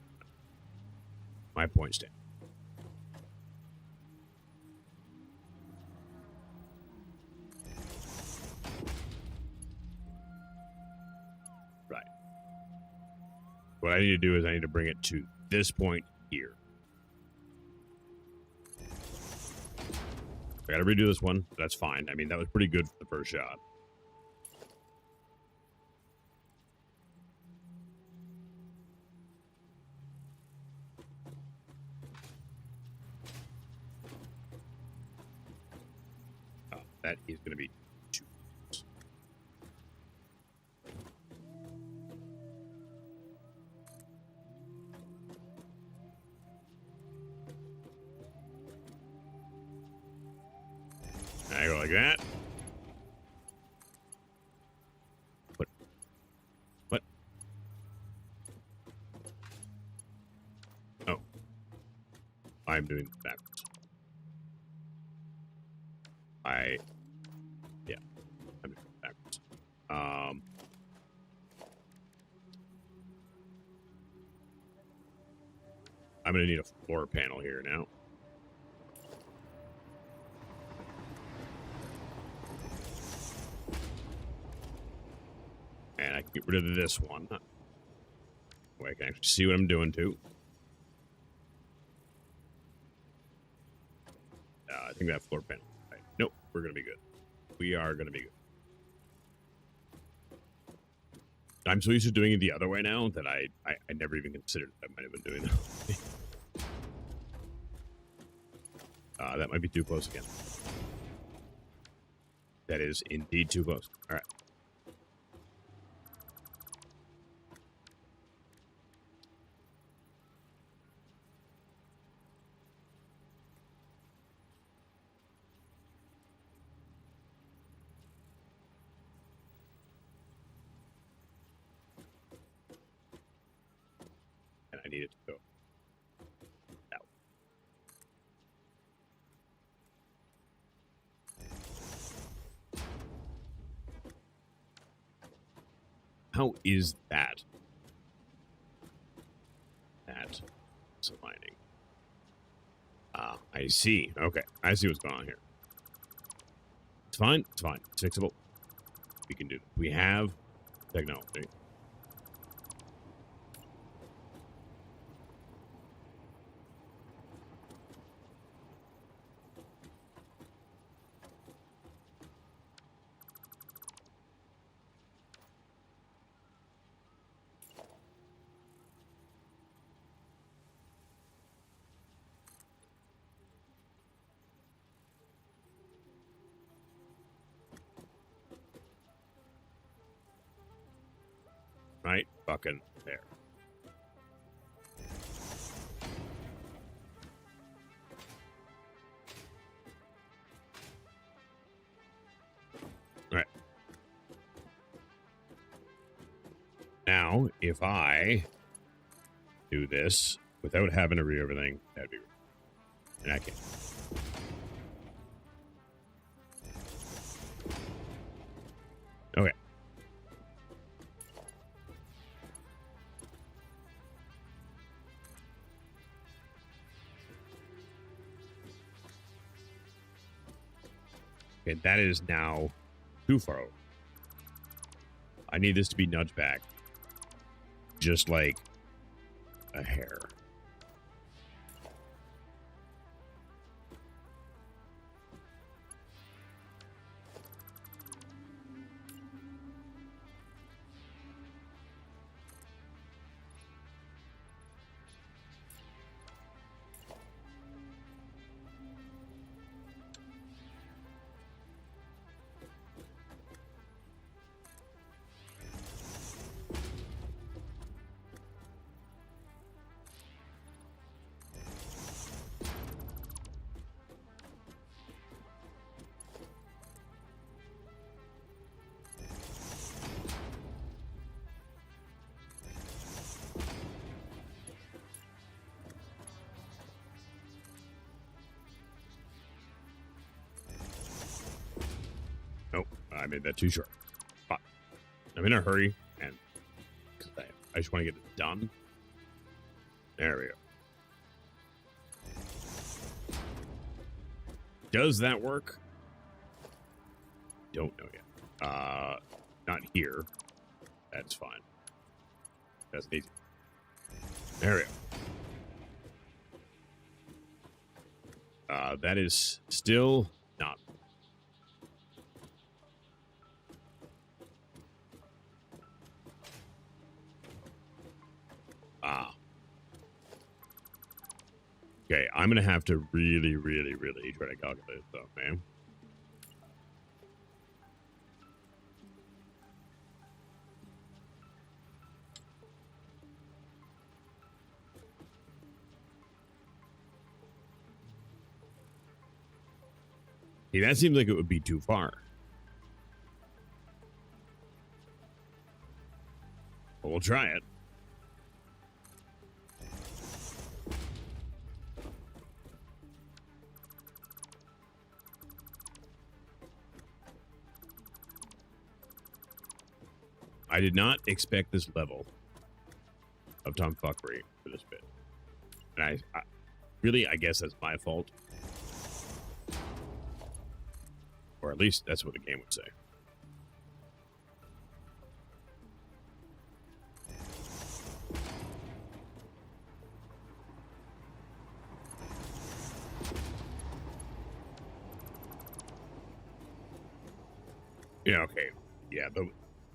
my point stands. Right. What I need to do is I need to bring it to this point here. I gotta redo this one. That's fine. I mean, that was pretty good for the first shot. Oh, that is gonna be too close. I go like that. What? Oh. I'm doing it backwards. Yeah. I'm doing it backwards. I'm gonna need a floor panel here now. get rid of this one. I can actually see what I'm doing, too. I think that floor panel. Right. Nope, we're going to be good. We are going to be good. I'm so used to doing it the other way now that I never even considered I might have been doing that. That might be too close again. That is indeed too close. All right. And I need it to go out. How is that? That is aligning. I see. Okay, I see what's going on here. It's fine. It's fine. It's fixable. We can do it. We have technology. Right fucking there. All right. Now, if I do this without having to read everything, that'd be... And I can't. Okay. Okay, that is now too far over. I need this to be nudged back. Just like a hair. Nope, I made that too short. But I'm in a hurry, and I just want to get it done. There we go. Does that work? Don't know yet. Not here. That's fine. That's easy. There we go. That is still not. Okay, I'm going to have to really, really, really try to calculate stuff, man. See, that seems like it would be too far. But we'll try it. I did not expect this level of tomfuckery for this bit. And I really, I guess that's my fault. Or at least that's what the game would say. Yeah, okay. Yeah, the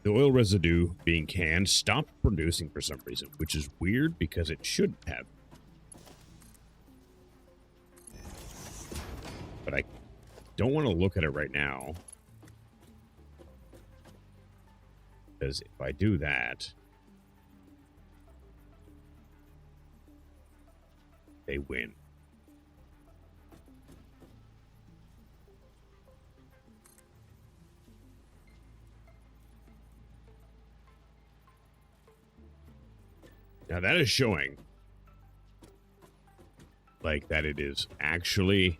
oil residue being canned stopped producing for some reason, which is weird because it should have. But I don't want to look at it right now. Because if I do that, they win. Now that is showing like that it is actually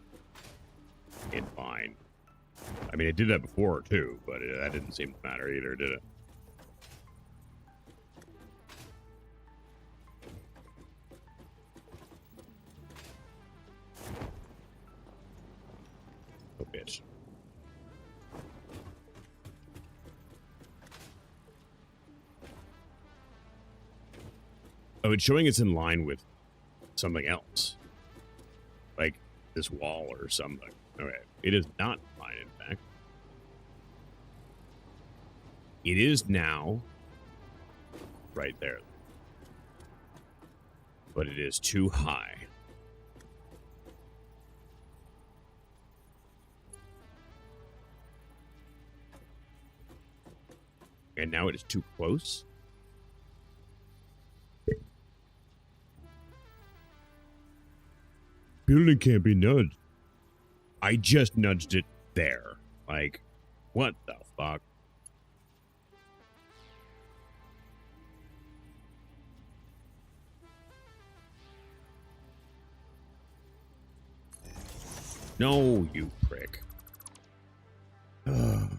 in line. I mean, it did that before too, but that didn't seem to matter either, did it? Oh, bitch. Oh, it's showing it's in line with something else. Like this wall or something. Okay. It is not in line, in fact. It is now right there. But it is too high. And now it is too close. Building can't be nudged. I just nudged it there. Like, what the fuck? No, you prick. Ugh.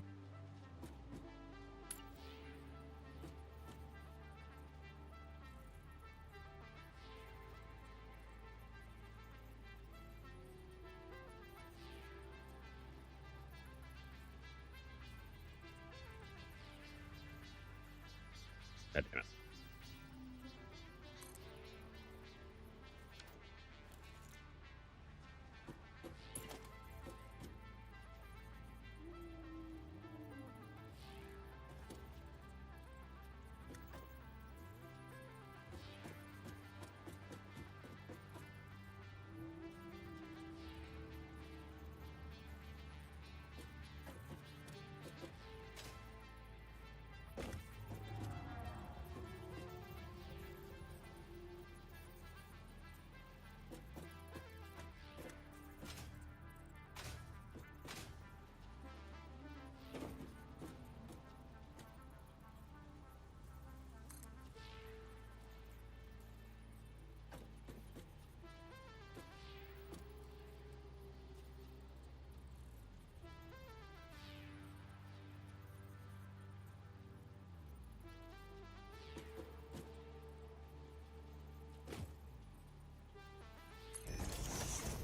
God damn it.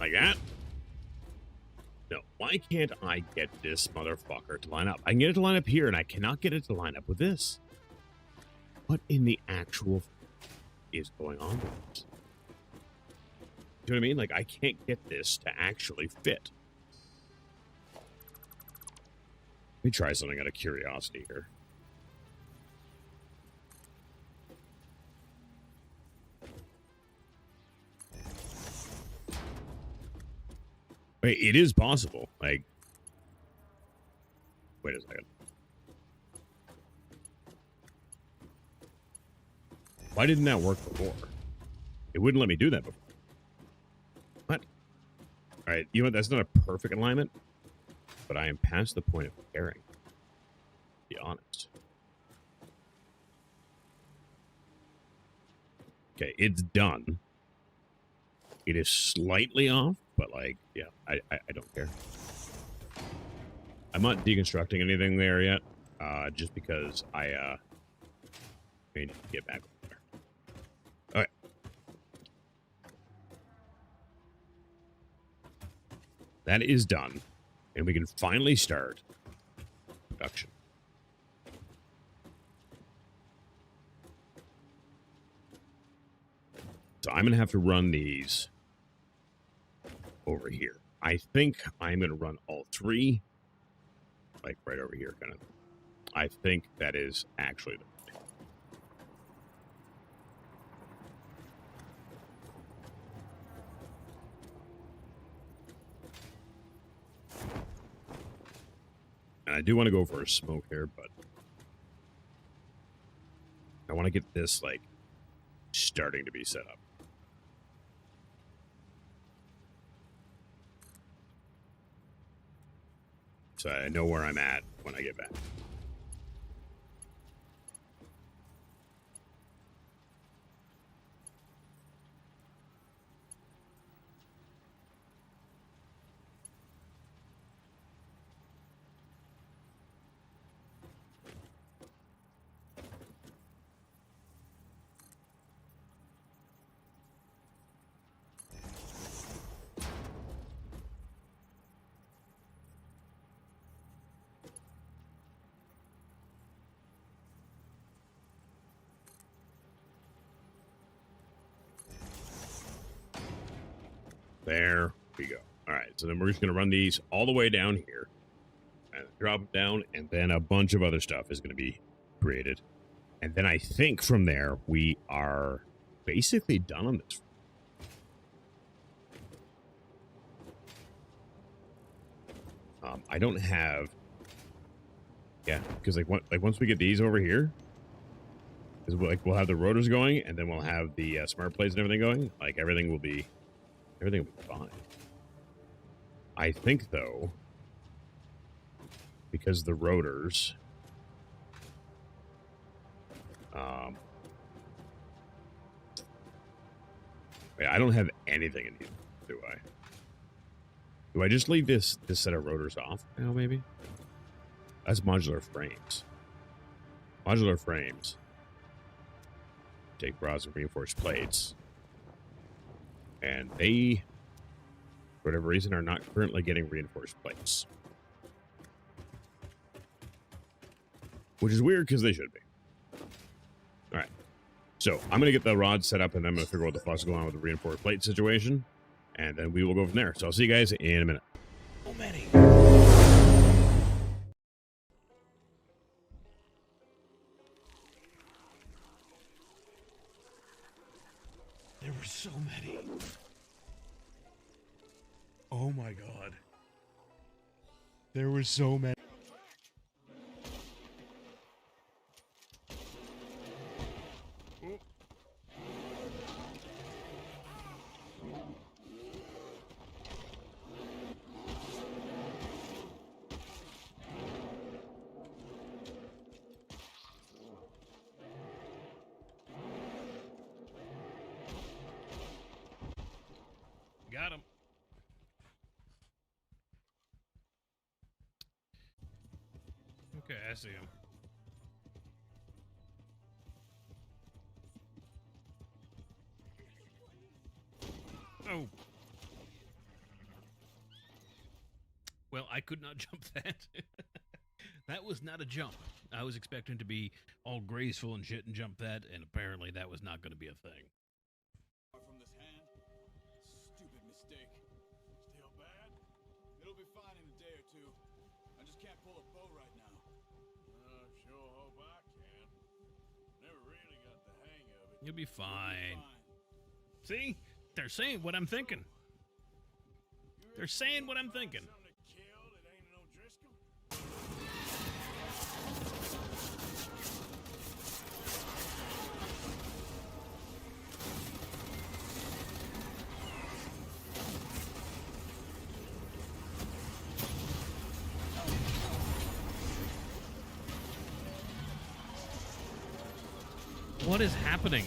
Like that? No, why can't I get this motherfucker to line up? I can get it to line up here, and I cannot get it to line up with this. What in the actual is going on with this? Do you know what I mean? Like, I can't get this to actually fit. Let me try something out of curiosity here. Wait, it is possible. Like, wait a second. Why didn't that work before? It wouldn't let me do that before. What? All right, you know what? That's not a perfect alignment, but I am past the point of caring. To be honest. Okay, it's done. It is slightly off, but like, yeah, I don't care. I'm not deconstructing anything there yet, just because I may need to get back over there. All right. That is done, and we can finally start production. So I'm going to have to run these over here. I think I'm going to run all three, like right over here, kind of. I think that is actually the point. And I do want to go for a smoke here, but I want to get this, like, starting to be set up. So I know where I'm at when I get back. There we go. All right, so then we're just going to run these all the way down here and drop it down, and then a bunch of other stuff is going to be created. And then I think from there, we are basically done on this. I don't have... Yeah, because like once we get these over here, we'll have the rotors going, and then we'll have the smart plates and everything going. Like, everything will be fine. I think, though, because the rotors... I don't have anything in these, do I? Do I just leave this set of rotors off now, maybe? That's modular frames. Modular frames take rods and reinforced plates, and they, for whatever reason, are not currently getting reinforced plates. Which is weird, because they should be. All right. So I'm going to get the rod set up, and then I'm going to figure out what the fuck's going on with the reinforced plate situation, and then we will go from there. So I'll see you guys in a minute. So many. There were so many. Oh my god. There were so many. Got him. Okay, I see him. Oh. Well, I could not jump that. That was not a jump. I was expecting to be all graceful and shit and jump that, and apparently that was not going to be a thing. From this hand. Stupid mistake. Still bad? It'll be fine in a day or two. I just can't pull a bow right now. Sure hope I can. Never really got the hang of it. You'll be fine. See? They're saying what I'm thinking. They're saying what I'm thinking. Something to kill that ain't no Driscoll? What is happening?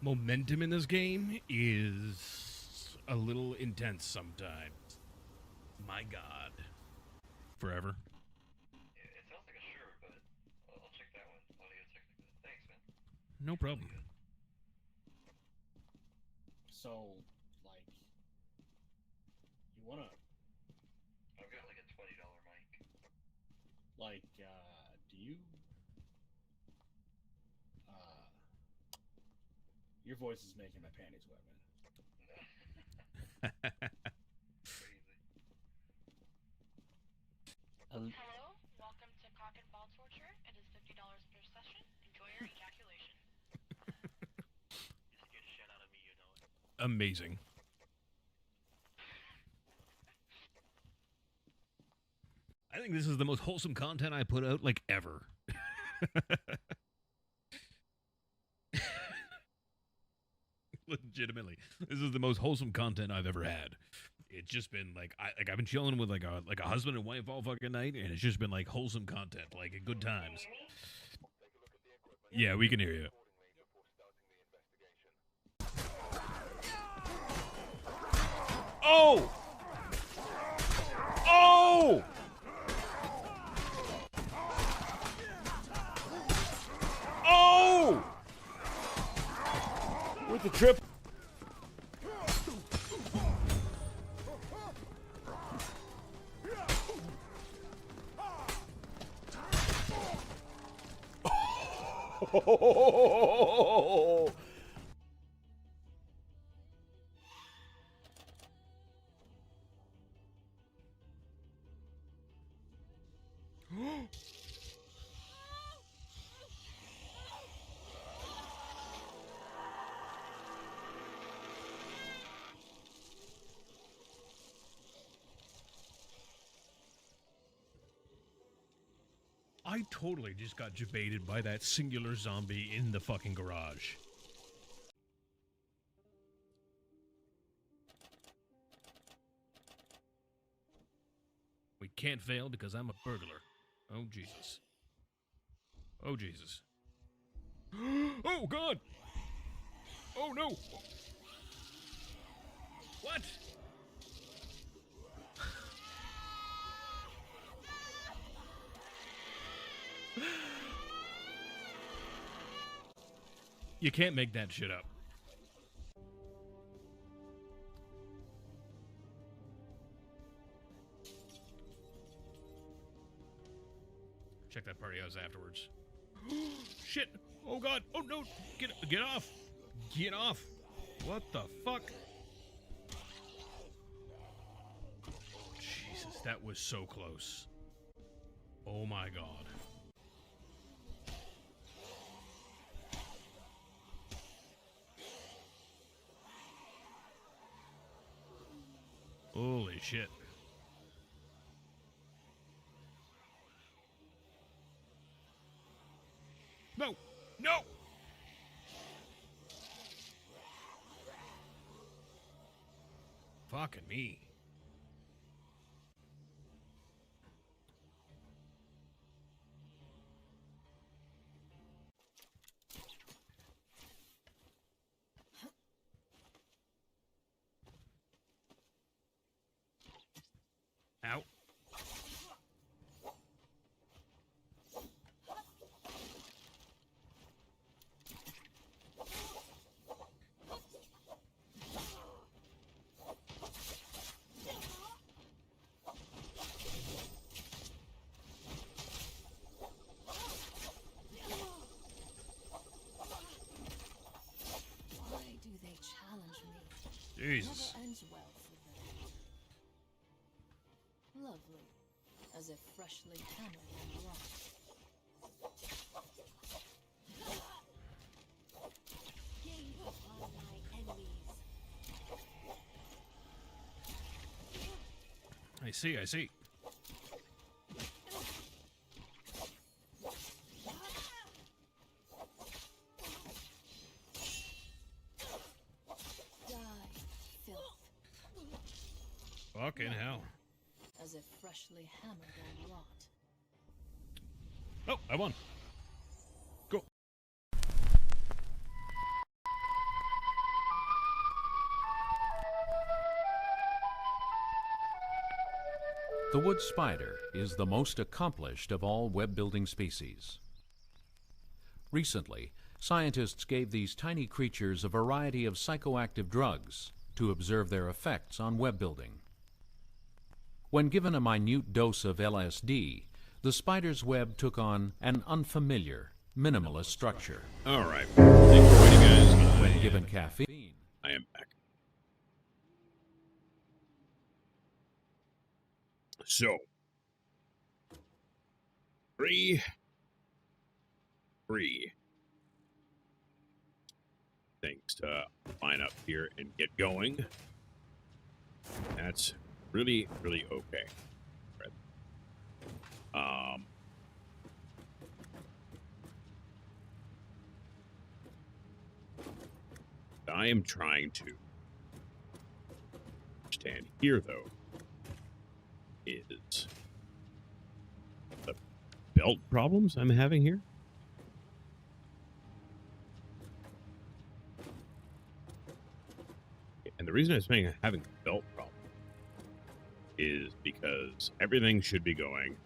momentum in this game is a little intense sometimes. My God. Forever. Yeah, it sounds like a sure, but I'll check that one. Audio technica. Thanks, man. No problem. So, like, you wanna, I've got like a $20 mic. like, do you, your voice is making my panties wet, man. Crazy. Hello, welcome to Cock and Ball Torture. It is $50 per session. Enjoy your ejaculation. You scared the shit out of me, you know it. Amazing. I think this is the most wholesome content I put out, like, ever. Legitimately, this is the most wholesome content I've ever had. It's just been like I've been chilling with like a husband and wife all fucking night, and it's just been like wholesome content, like good times. Yeah, we can hear you. Oh! Oh! Oh! With the trip. Oh! I totally just got debated by that singular zombie in the fucking garage. We can't fail because I'm a burglar. Oh, Jesus. Oh, Jesus. Oh, God! Oh, no! What? You can't make that shit up. Check that party house afterwards. Shit! Oh God! Oh no! Get off! Get off! What the fuck? Jesus, that was so close. Oh my God. Holy shit. No! No! Fucking me. Ow. Why do they challenge me? Jesus. Never ends well for them. Lovely, as if freshly hammered and wrought. Gaze upon my enemies. I see, I see. Die, filth. Fucking hell. As if freshly hammered and wrought. Oh, I won. Go. The wood spider is the most accomplished of all web-building species. Recently, scientists gave these tiny creatures a variety of psychoactive drugs to observe their effects on web building. When given a minute dose of LSD, the spider's web took on an unfamiliar, minimalist structure. All right. Thanks for waiting, guys. When given caffeine, I am back. So, three things to line up here and get going. That's really, really okay. I am trying to understand here, though, is the belt problems I'm having here. And the reason I'm saying having a belt problem is because everything should be going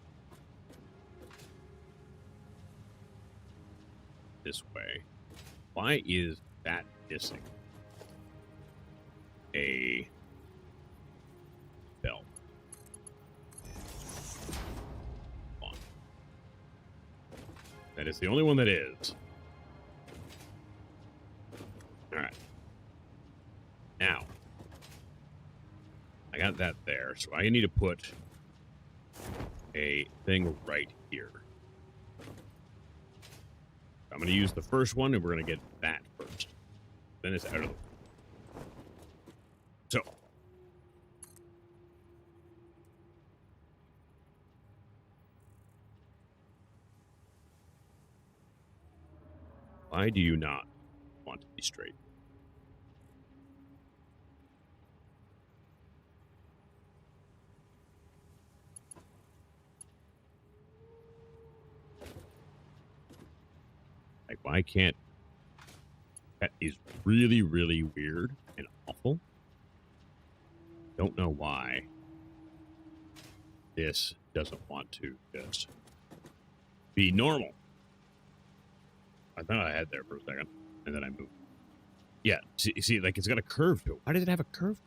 this way. Why is that missing a belt? That is the only one that is. All right. Now, I got that there, so I need to put a thing right here. I'm going to use the first one, and we're going to get that first. Then it's out of the way. So, why do you not want to be straight? Like, why can't... That is really, really weird and awful. Don't know why this doesn't want to just be normal. I thought I had there for a second, and then I moved. Yeah, see, like, it's got a curve to it. Why does it have a curve?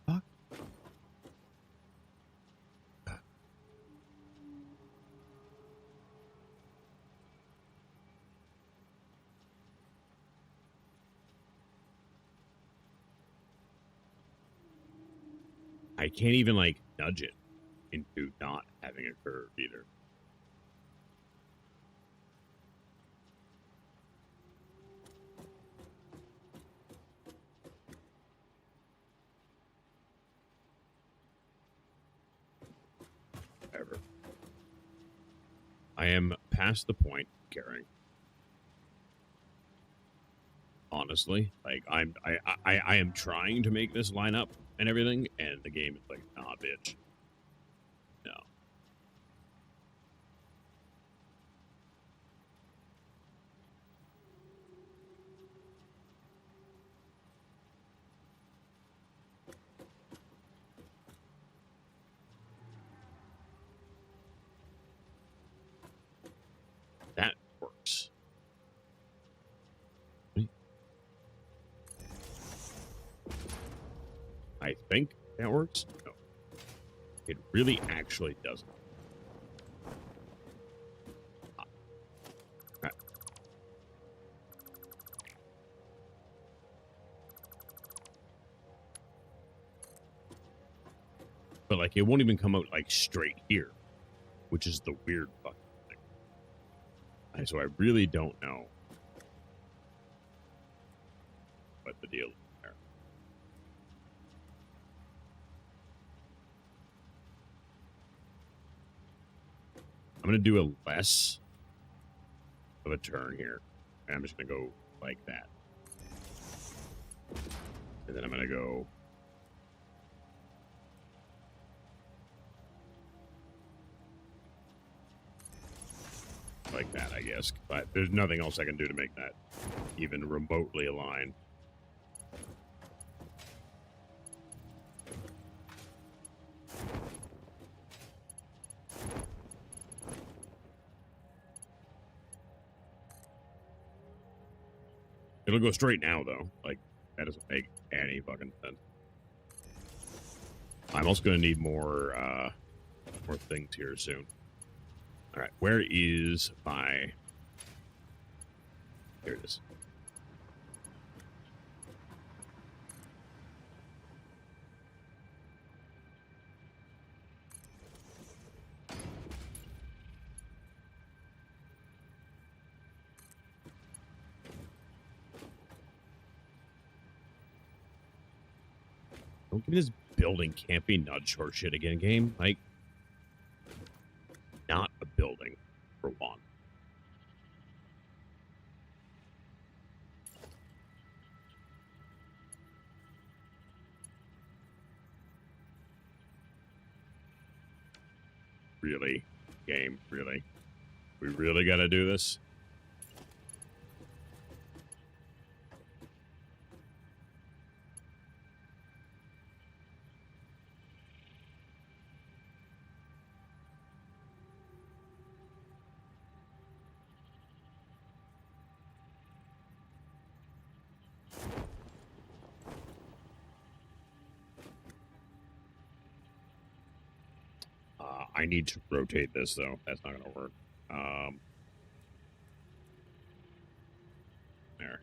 Fuck. I can't even, like, nudge it into not having a curve either. Ever. I am past the point of caring. Honestly, like, I am trying to make this line up and everything, and the game is like, nah, bitch. No. That works. I think that works. No. It really actually doesn't. Right. But, like, it won't even come out, like, straight here, which is the weird fucking thing. So I really don't know what the deal is there. I'm going to do a less of a turn here. And I'm just going to go like that. And then I'm going to go like that, I guess. But there's nothing else I can do to make that even remotely align. It'll go straight now, though. Like, that doesn't make any fucking sense. I'm also going to need more things here soon. All right, where is my... Here it is. Don't give me this building can't be nudge short shit again game. Like, not a building, for one. Really? Game, really? We really gotta do this? I need to rotate this, though. That's not going to work. There.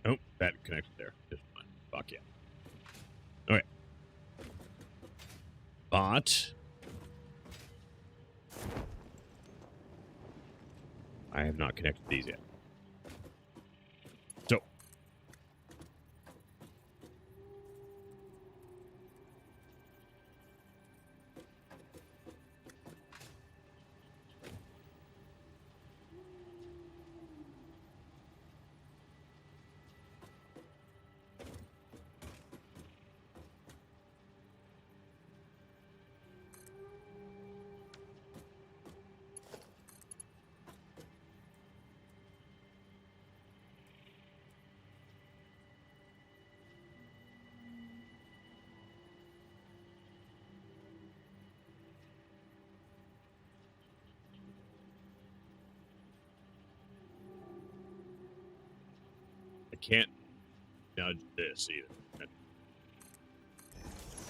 Nope, that connected there. Just fine. Fuck yeah. Okay. But I have not connected these yet. So I can't nudge this either. That's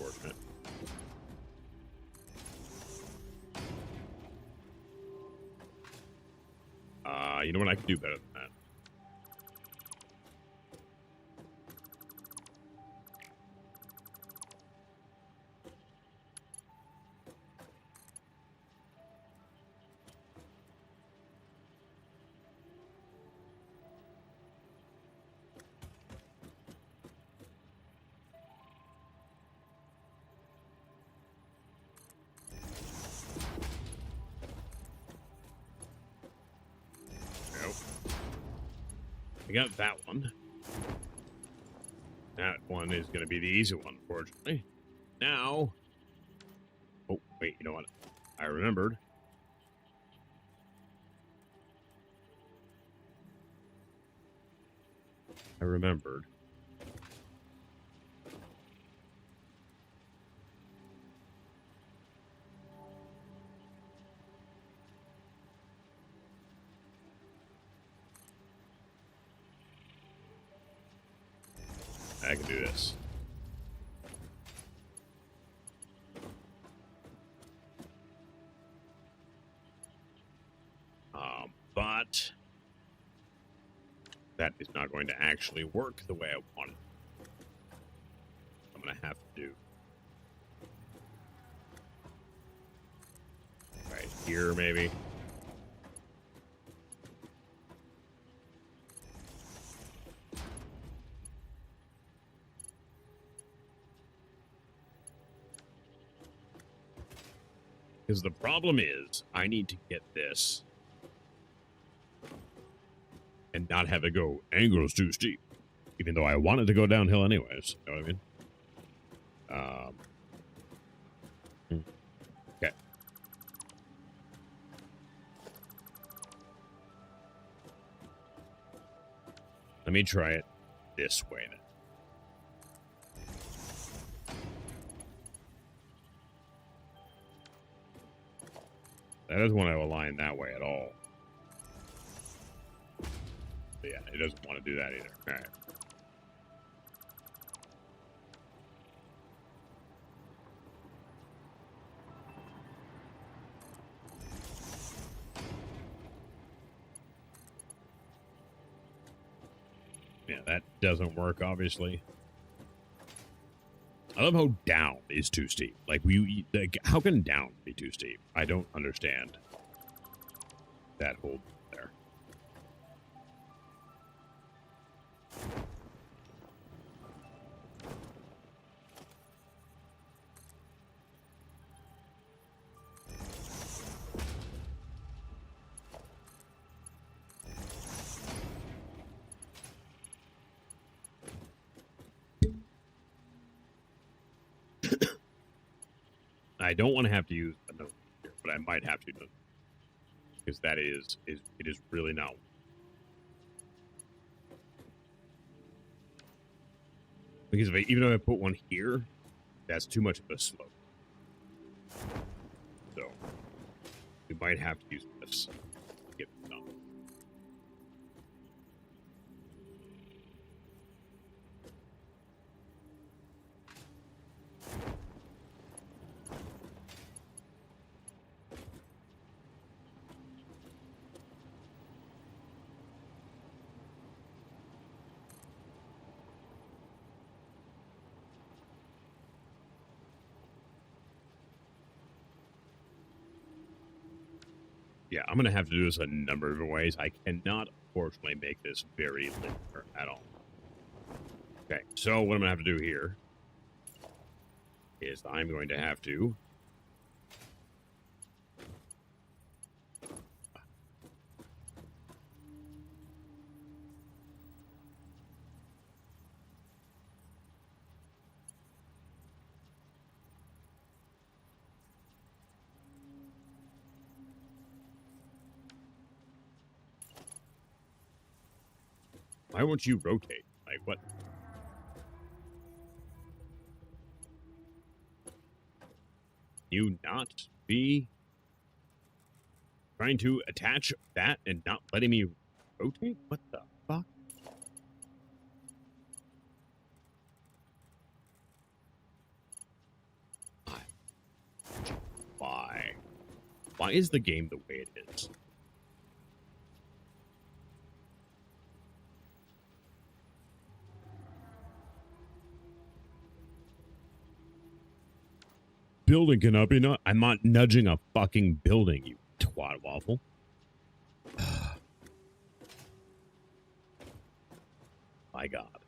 unfortunate. You know what? I can do better than that. I got that one. That one is going to be the easy one, unfortunately. Now... Oh, wait, you know what? I remembered. I can do this. But that is not going to actually work the way I want it. I'm going to have to do right here, maybe. Because the problem is, I need to get this and not have it go angles too steep. Even though I wanted to go downhill anyways. You know what I mean? Okay. Let me try it this way then. That doesn't want to align that way at all. But yeah, it doesn't want to do that either. All right. Yeah, that doesn't work, obviously. I love how down is too steep. Like, how can down be too steep? I don't understand that whole there. I don't want to have to use another here, but I might have to, because that is it is really not. Because even if I put one here, that's too much of a slope. So we might have to use this to get it done. Yeah, I'm going to have to do this a number of different ways. I cannot, unfortunately, make this very linear at all. Okay, so what I'm going to have to do here is I'm going to have to why won't you rotate? Like, what? You not be trying to attach that and not letting me rotate? What the fuck? Why? Why is the game the way it is? Building cannot be not. I'm not nudging a fucking building, you twat waffle. My God.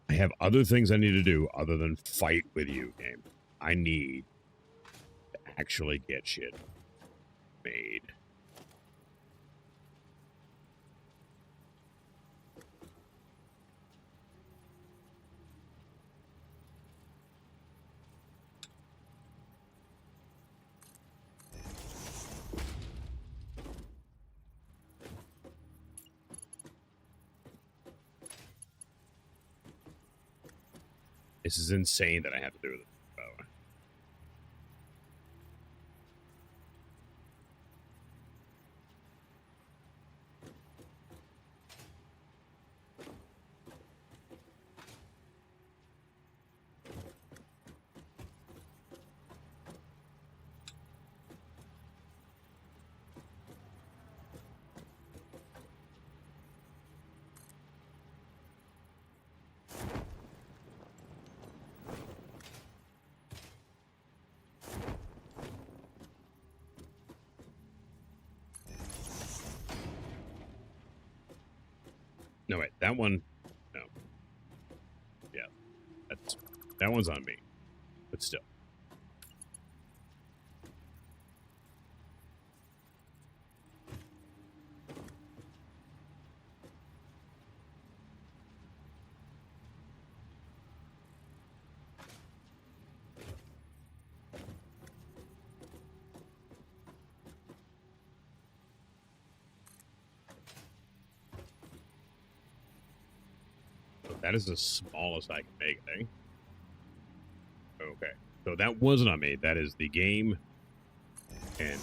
I have other things I need to do other than fight with you, game. I need to actually get shit made. This is insane that I have to do this, by the way. No, wait, that one, no. Yeah, that one's on me, but still. That is the smallest I can make, I think. Okay. So that wasn't on me. That is the game and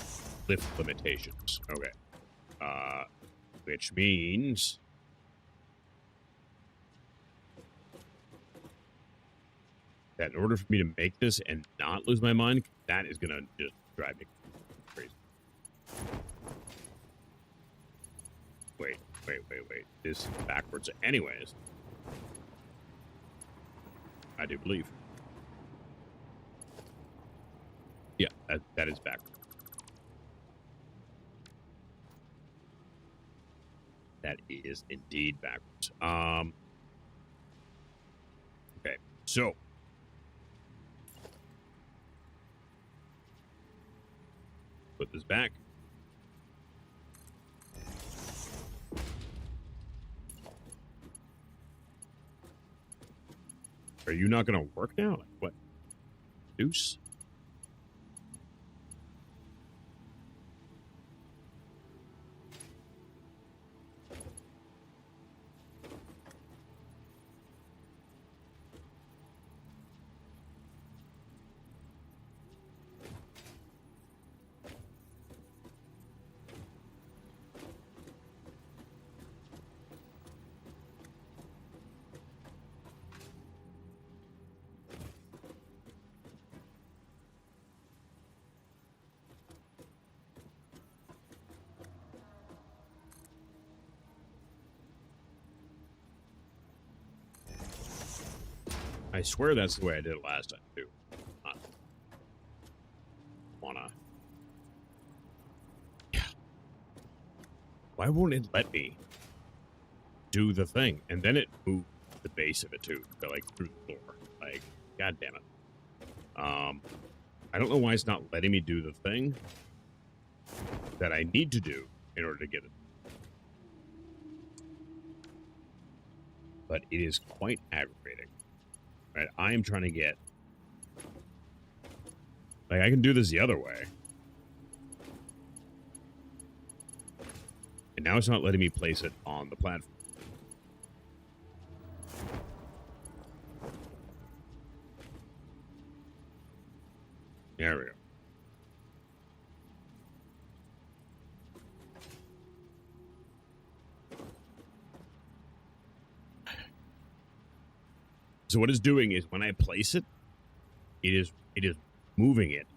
lift limitations. Okay. Which means that in order for me to make this and not lose my mind, that is going to just drive me crazy. Wait. This is backwards anyways. I do believe. Yeah, that is backwards. That is indeed backwards. Okay, so put this back. Are you not going to work now? Like, what? Deuce? I swear that's the way I did it last time, too. Wanna. Yeah. Why won't it let me do the thing? And then it moved the base of it, too. So, like, through the floor. Like, god damn it. I don't know why it's not letting me do the thing that I need to do in order to get it. But it is quite aggravating. Right, I am trying to get... Like, I can do this the other way. And now it's not letting me place it on the platform. There we go. So what it's doing is when I place it, it is moving it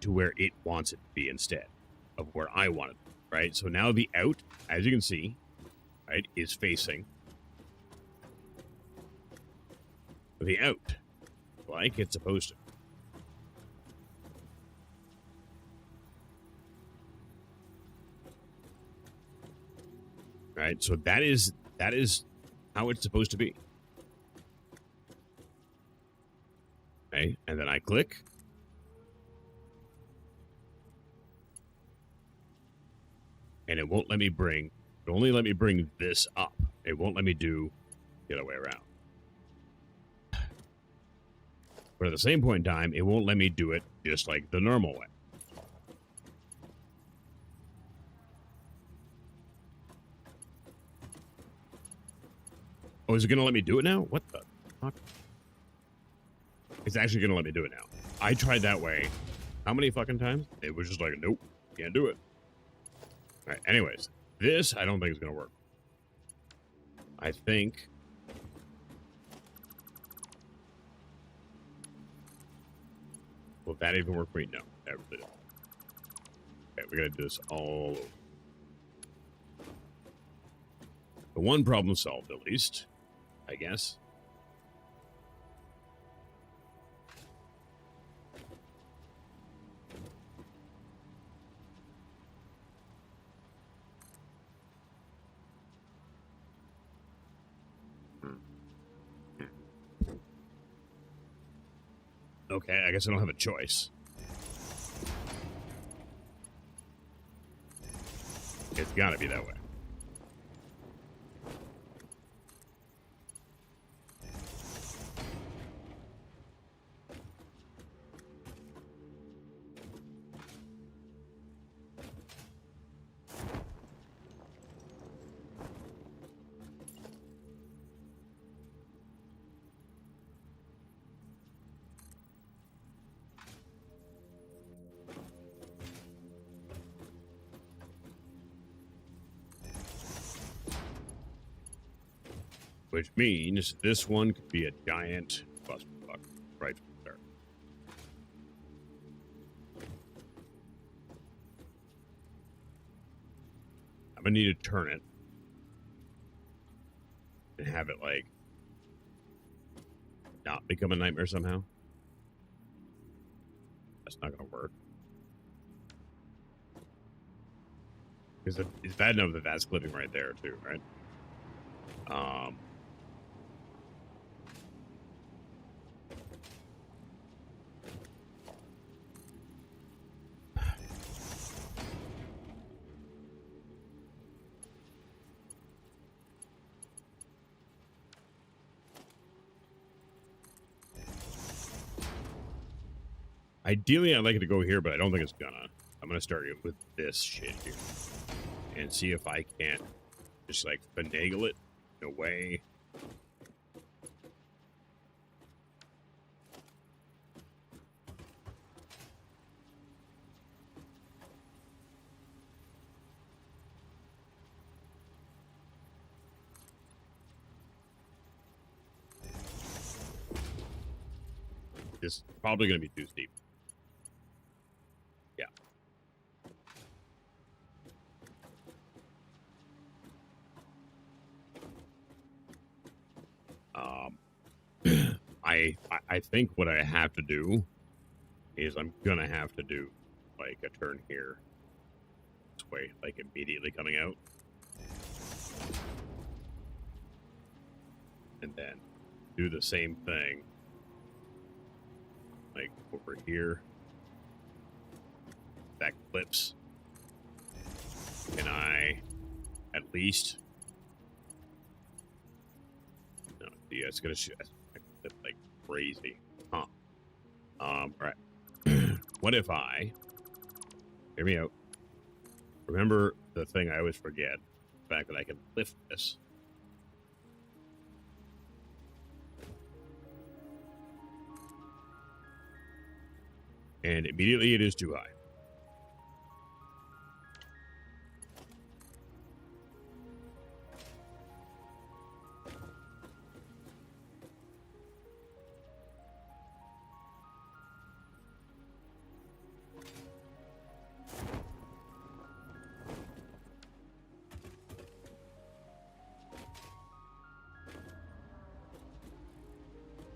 to where it wants it to be instead of where I want it, right? So now the out, as you can see, right, is facing the out like it's supposed to. Right? So that is how it's supposed to be. Okay, and then I click. And it won't let me bring, it only let me bring this up. It won't let me do the other way around. But at the same point in time, it won't let me do it just like the normal way. Oh, is it going to let me do it now? What the fuck? It's actually going to let me do it now. I tried that way. How many fucking times? It was just like, nope, can't do it. All right, anyways, this I don't think is going to work. I think... Will that even work for me? No, that really don't. Okay, we got to do this all over. The one problem solved, at least, I guess. Okay, I guess I don't have a choice. It's gotta be that way. Which means this one could be a giant clusterfuck right from the start. I'm gonna need to turn it and have it like not become a nightmare somehow. That's not gonna work. Because it's bad enough that that's clipping right there too, right? Ideally, I'd like it to go here, but I don't think it's gonna. I'm gonna start it with this shit here and see if I can't just like finagle it in a way. This is probably gonna be too steep. Yeah. I think what I have to do is I'm gonna have to do like a turn here this way, like immediately coming out, and then do the same thing like over here. That clips. Can I at least? No, yeah, it's gonna shoot. I clip like crazy, huh? Right. What if I? Hear me out. Remember the thing I always forget: the fact that I can lift this. And immediately it is too high.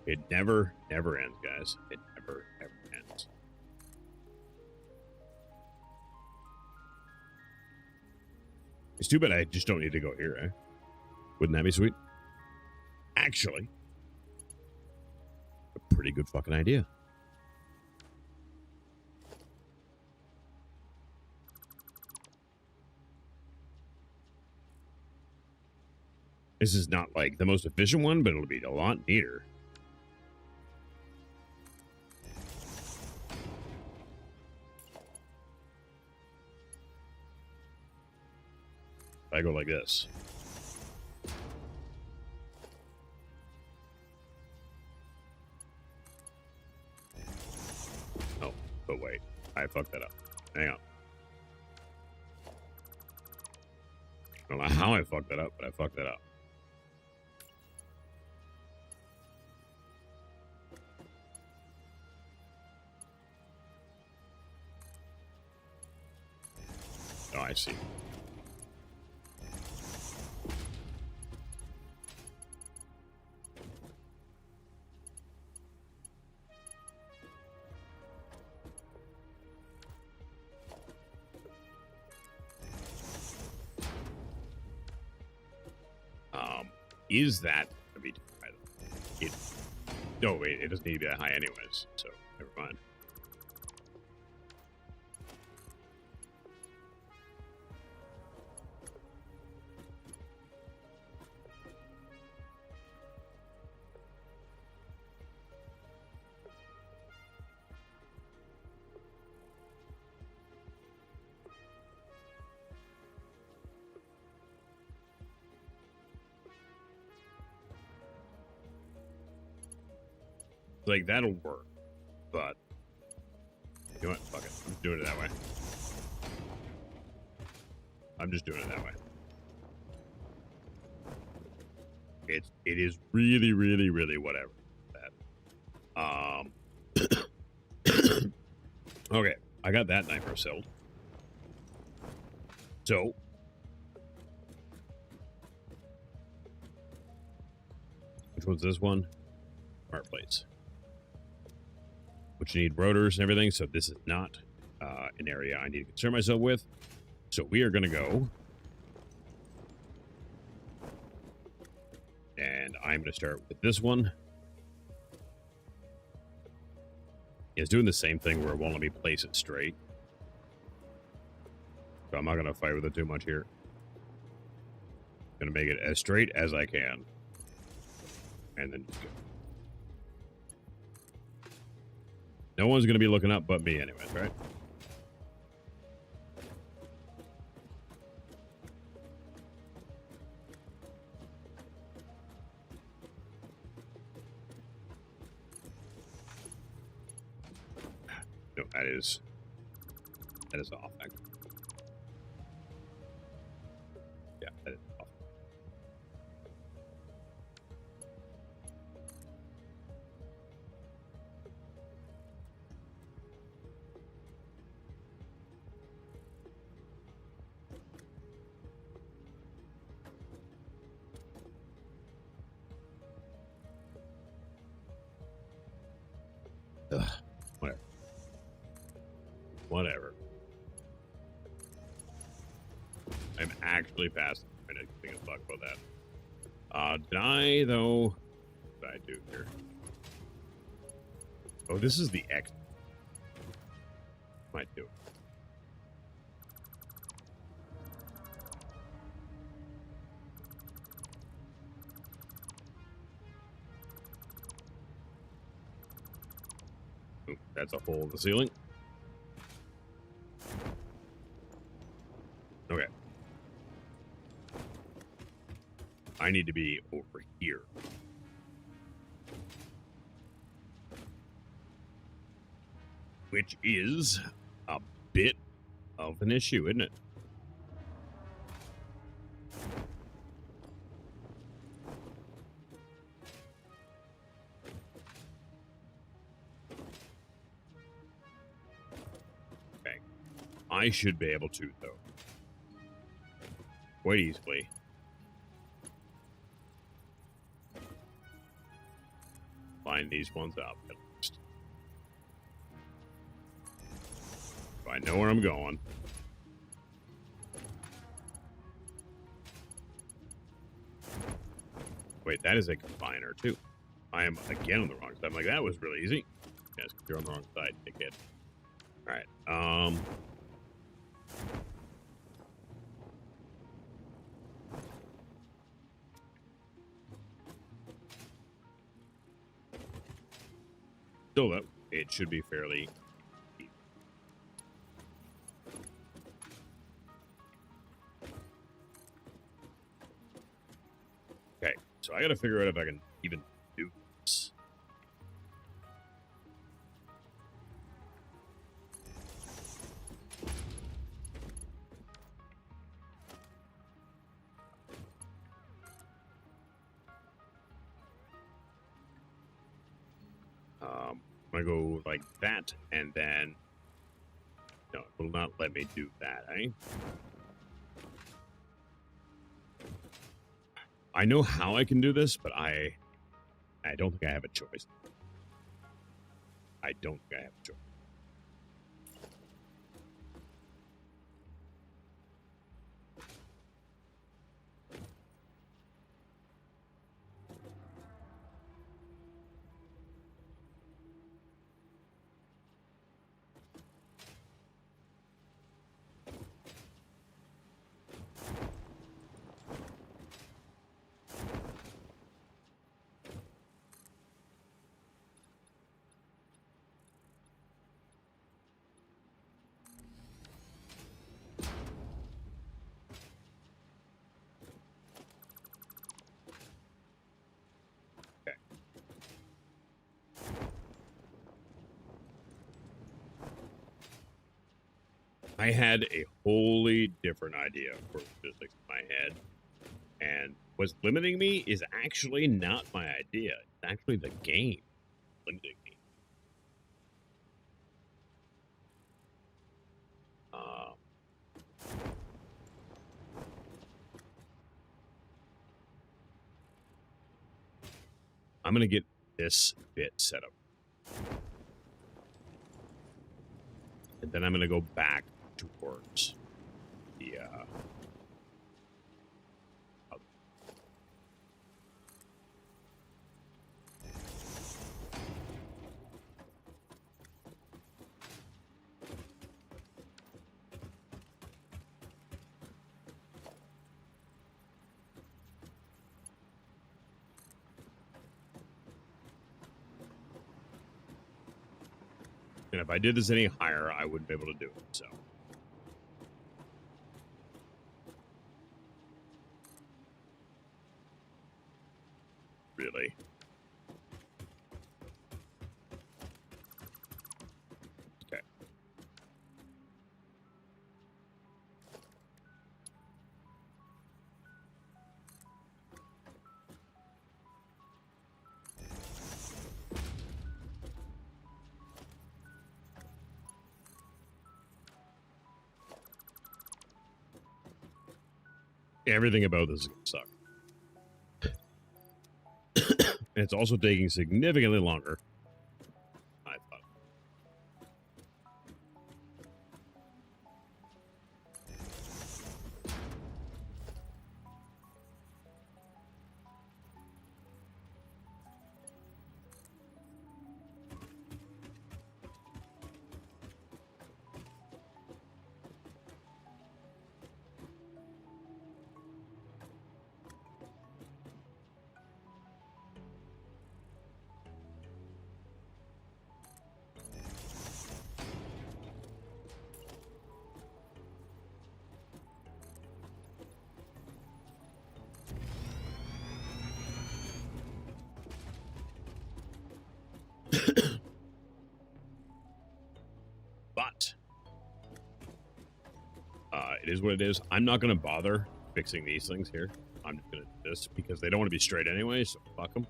It never ends, guys. It never ends. It's too bad I just don't need to go here, eh? Wouldn't that be sweet? Actually, a pretty good fucking idea. This is not like the most efficient one, but it'll be a lot neater. I go like this. Oh, but wait. I fucked that up. Hang on. I don't know how I fucked that up, but I fucked that up. Oh, I see. Is that gonna be too high? It, no, wait, it doesn't need to be that high anyways, so never mind. Like, that'll work, but you know what? Fuck it. I'm just doing it that way. I'm just doing it that way. it is really, really, really whatever. Okay, I got that nightmare sealed. So which one's this one? Fireplace. Which you need rotors and everything, so this is not an area I need to concern myself with. So we are going to go. And I'm going to start with this one. It's doing the same thing where it won't let me place it straight. So I'm not going to fight with it too much here. Going to make it as straight as I can. And then just go. No one's going to be looking up but me anyways, right? No, that is off. Actually. Yeah, that is off. Ugh, whatever. Whatever. I'm actually fast. I'm gonna think a fuck about that. Did I though? What did I do here? Oh, this is the X. Might do. Ooh, that's a hole in the ceiling. Okay. I need to be over here. Which is a bit of an issue, isn't it? Okay. I should be able to, though. Quite easily. Line these ones up at least. If I know where I'm going. Wait, that is a combiner too. I am again on the wrong side. I'm like, that was really easy. Yes, you're on the wrong side, dickhead. Alright, still though, it should be fairly easy. Okay, so I gotta figure out if I can even do this. I'm gonna go like that, and then no, it will not let me do that, eh? I know how I can do this, but I don't think I have a choice. I don't think I have a choice. I had a wholly different idea for physics in my head, and what's limiting me is actually not my idea. It's actually the game limiting me. I'm going to get this bit set up. And then I'm going to go back towards the... and if I did this any higher, I wouldn't be able to do it, so... Really? Okay. Everything about this is going to suck. And it's also taking significantly longer than I thought. But it is what it is. I'm not going to bother fixing these things here. I'm just going to do this because they don't want to be straight anyway, so fuck them.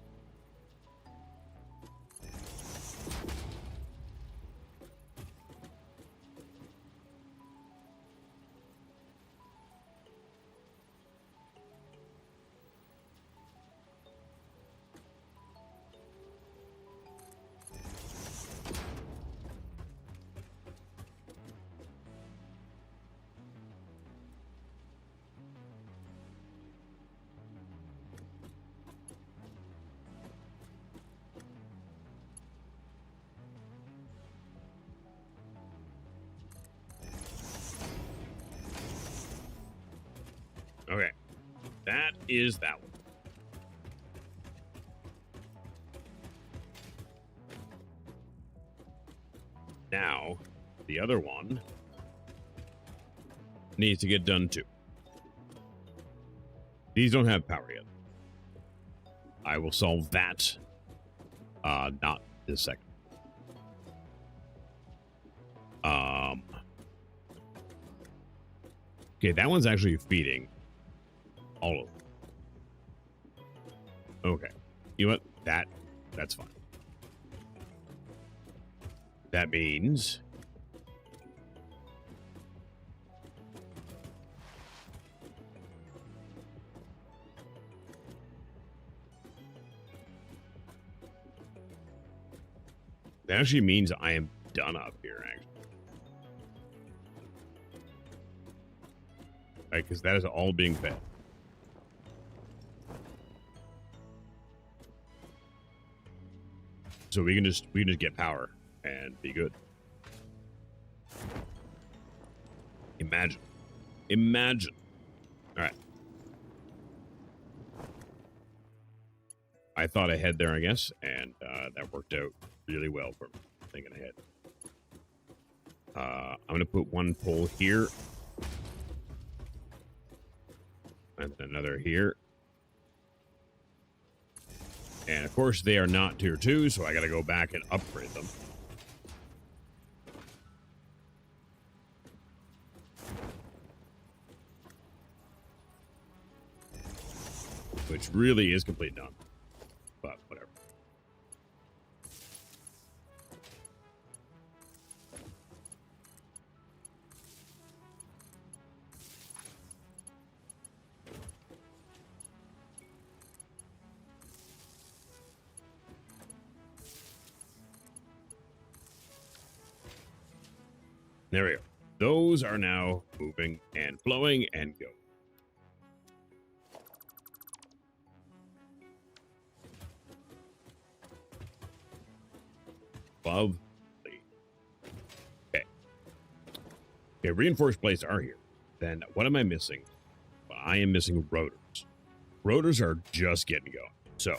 Okay, that is that one. Now, the other one needs to get done too. These don't have power yet. I will solve that, not this second. Okay, that one's actually feeding all of them. Okay. You know what? That's fine. That means that actually means I am done up here, actually. Right, because that is all being fed. So we can just get power and be good. Imagine. All right. I thought ahead there, I guess, and that worked out really well for me, thinking ahead. I'm going to put one pole here. And another here. And of course, they are not tier 2, so I got to go back and upgrade them. which really is complete dumb. But whatever. There we go. Those are now moving and flowing and go. Lovely. Okay. Okay, reinforced plates are here. Then what am I missing? Well, I am missing rotors. Rotors are just getting going. So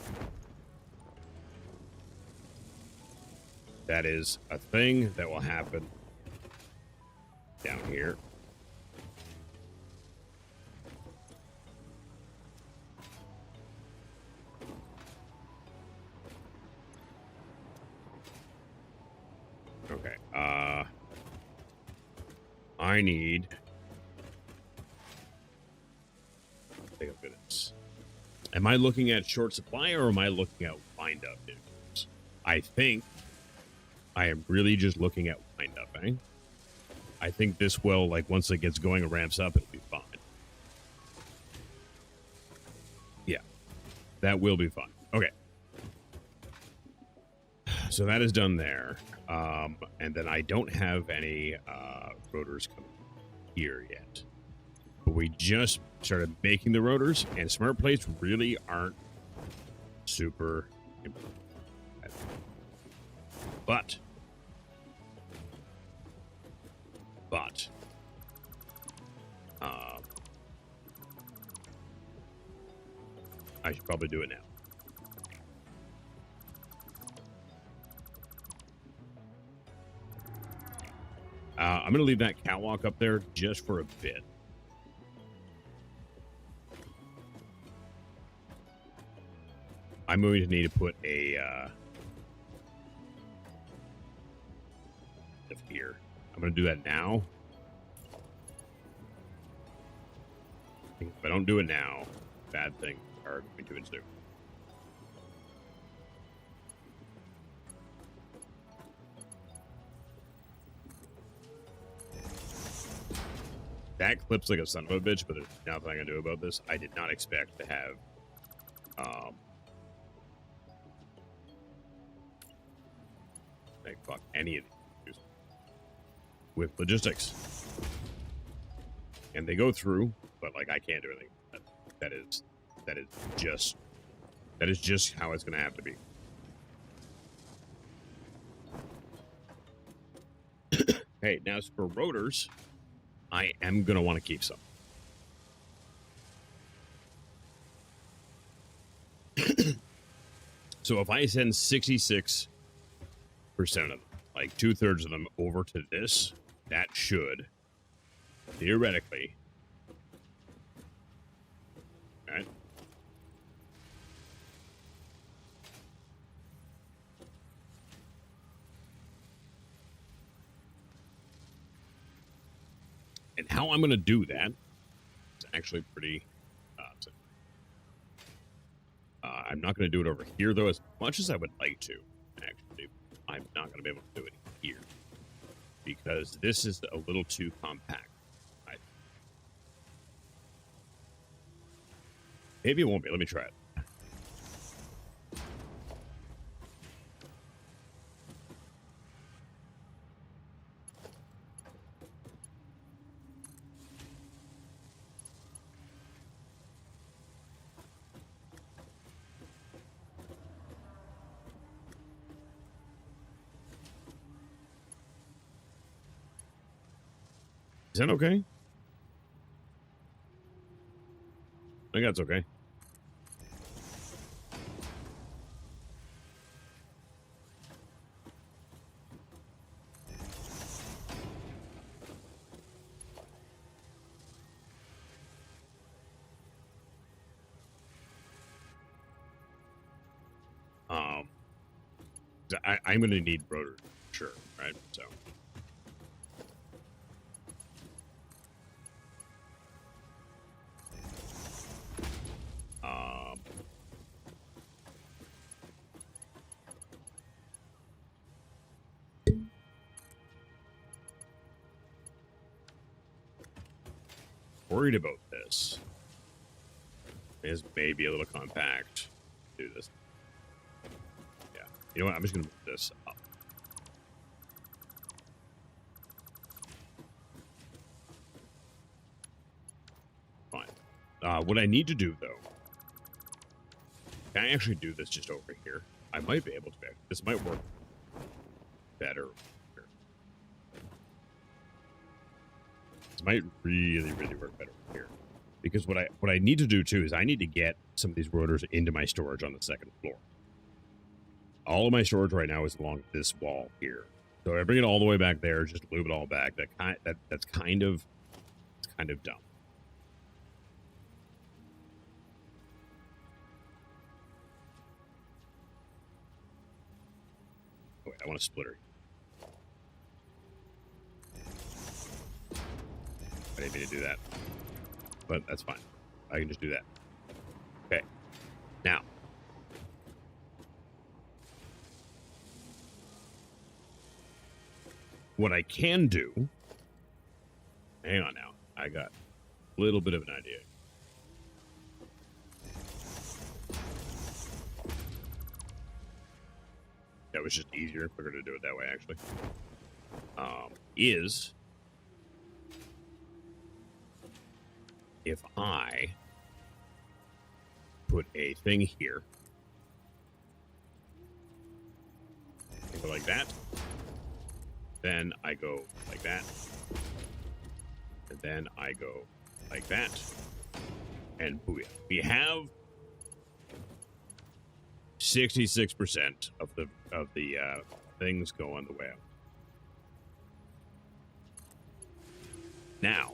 that is a thing that will happen down here. Okay. I need. Take a look at this. Am I looking at short supply or am I looking at wind up news? I think I am really just looking at wind up, eh? I think this will, like, once it gets going and ramps up, it'll be fine. Yeah, that will be fun. Okay. So that is done there. And then I don't have any rotors coming here yet. But we just started making the rotors, and smart plates really aren't super important. But I should probably do it now. I'm going to leave that catwalk up there just for a bit. I'm going to need to put a here. I'm going to do that now. If I don't do it now, bad things are going to ensue. That clips like a son of a bitch, but there's nothing I can do about this. I did not expect to have like fuck any of these with logistics. And they go through, but like I can't do anything. That is just how it's gonna have to be. Hey, now as for rotors, I am gonna want to keep some. So if I send 66% of them, like 2/3 of them, over to this, that should theoretically, right? And how I'm going to do that is actually pretty simple. I'm not going to do it over here, though, as much as I would like to. Actually, I'm not going to be able to do it here because this is a little too compact. Maybe it won't be. Let me try it. Is that okay? I think that's okay. I'm going to need rotors, sure, right? So. worried about this. This may be a little compact. Do this. Yeah. You know what? I'm just going to move this up. Fine. What I need to do, though, can I actually do this just over here? I might be able to. This might work better. This might really, really work better here. Because what I need to do, too, is I need to get some of these rotors into my storage on the second floor. All of my storage right now is along this wall here. So I bring it all the way back there, just move it all back. That's kind of dumb. Wait, I want a splitter. I didn't mean to do that. But that's fine. I can just do that. Okay. Now. What I can do... Hang on now. I got a little bit of an idea. That was just easier and quicker to do it that way, actually. Is... if I put a thing here, go like that, then I go like that, and then I go like that, and booyah. We have 66% of the things going the way out. Now,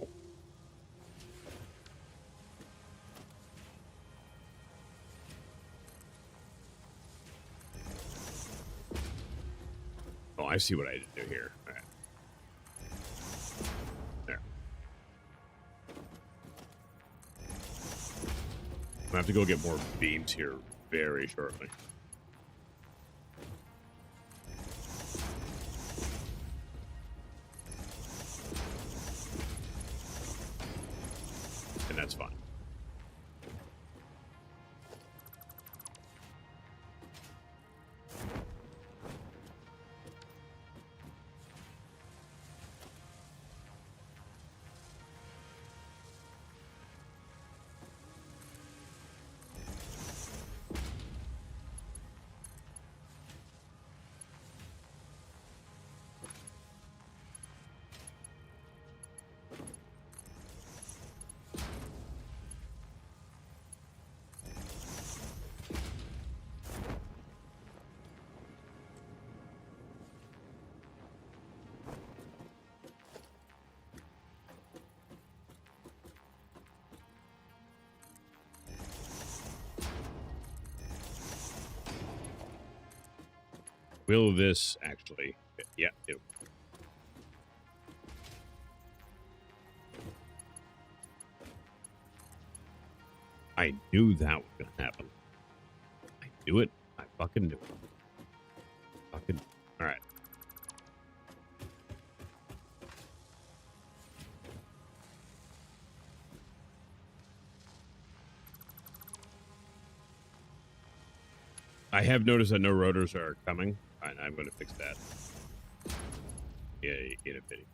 oh, I see what I did do here. All right. There. I'm gonna have to go get more beams here very shortly. And that's fine. Will this actually fit? Yeah, it. I knew that was going to happen. I knew it. I fucking knew it. Fucking. All right. I have noticed that no rotors are coming. I'm going to fix that. Yeah, in a pity.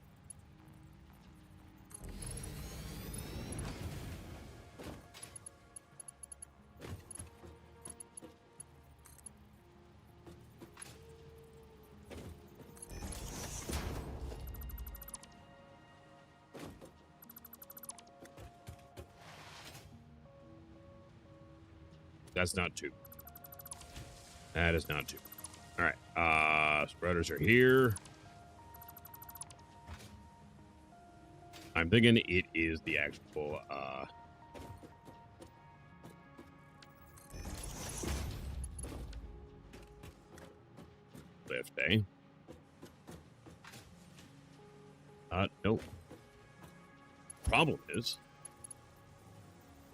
That's not two. That is not two. All right. Spreaders are here. I'm thinking it is the actual lift, eh? Nope. Problem is,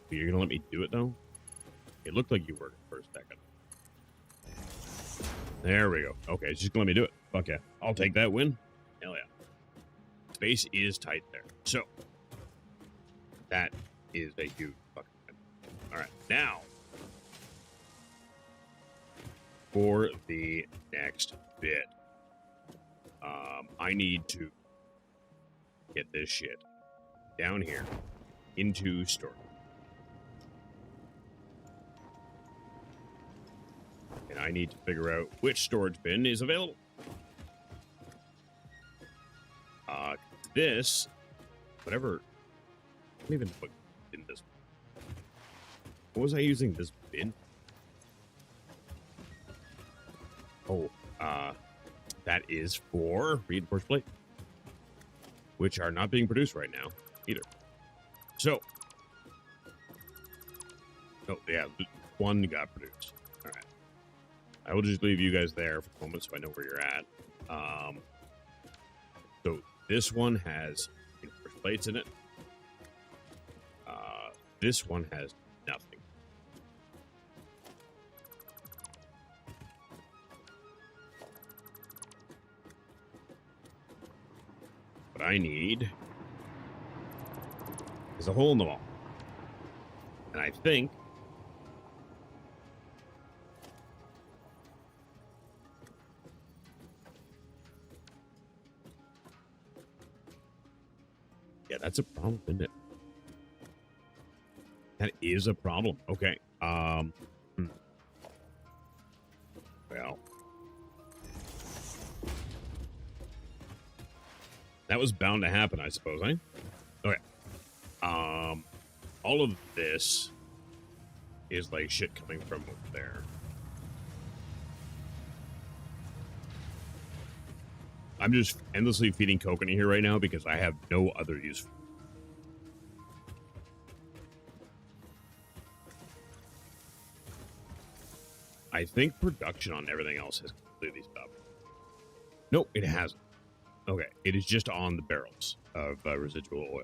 you're gonna let me do it though? It looked like you were for a second. There we go. Okay, she's gonna let me do it. Fuck yeah. I'll take that win. Hell yeah. Space is tight there. So, That is a huge fucking thing. All right, now for the next bit, I need to get this shit down here into storage. And I need to figure out which storage bin is available. This, whatever, I don't even know what bin this. What was I using this bin? Oh, that is for reinforced plate, which are not being produced right now either. So, oh yeah, one got produced. All right, I will just leave you guys there for a moment so I know where you're at. So this one has reinforced plates in it. This one has nothing. What I need is a hole in the wall. And I think yeah, that's a problem, isn't it? That is a problem. Okay. Well, that was bound to happen, I suppose, eh? Okay. All of this is like shit coming from over there. I'm just endlessly feeding coconut here right now because I have no other use for it. I think production on everything else has completely stopped. Nope, it hasn't. Okay, it is just on the barrels of residual oil.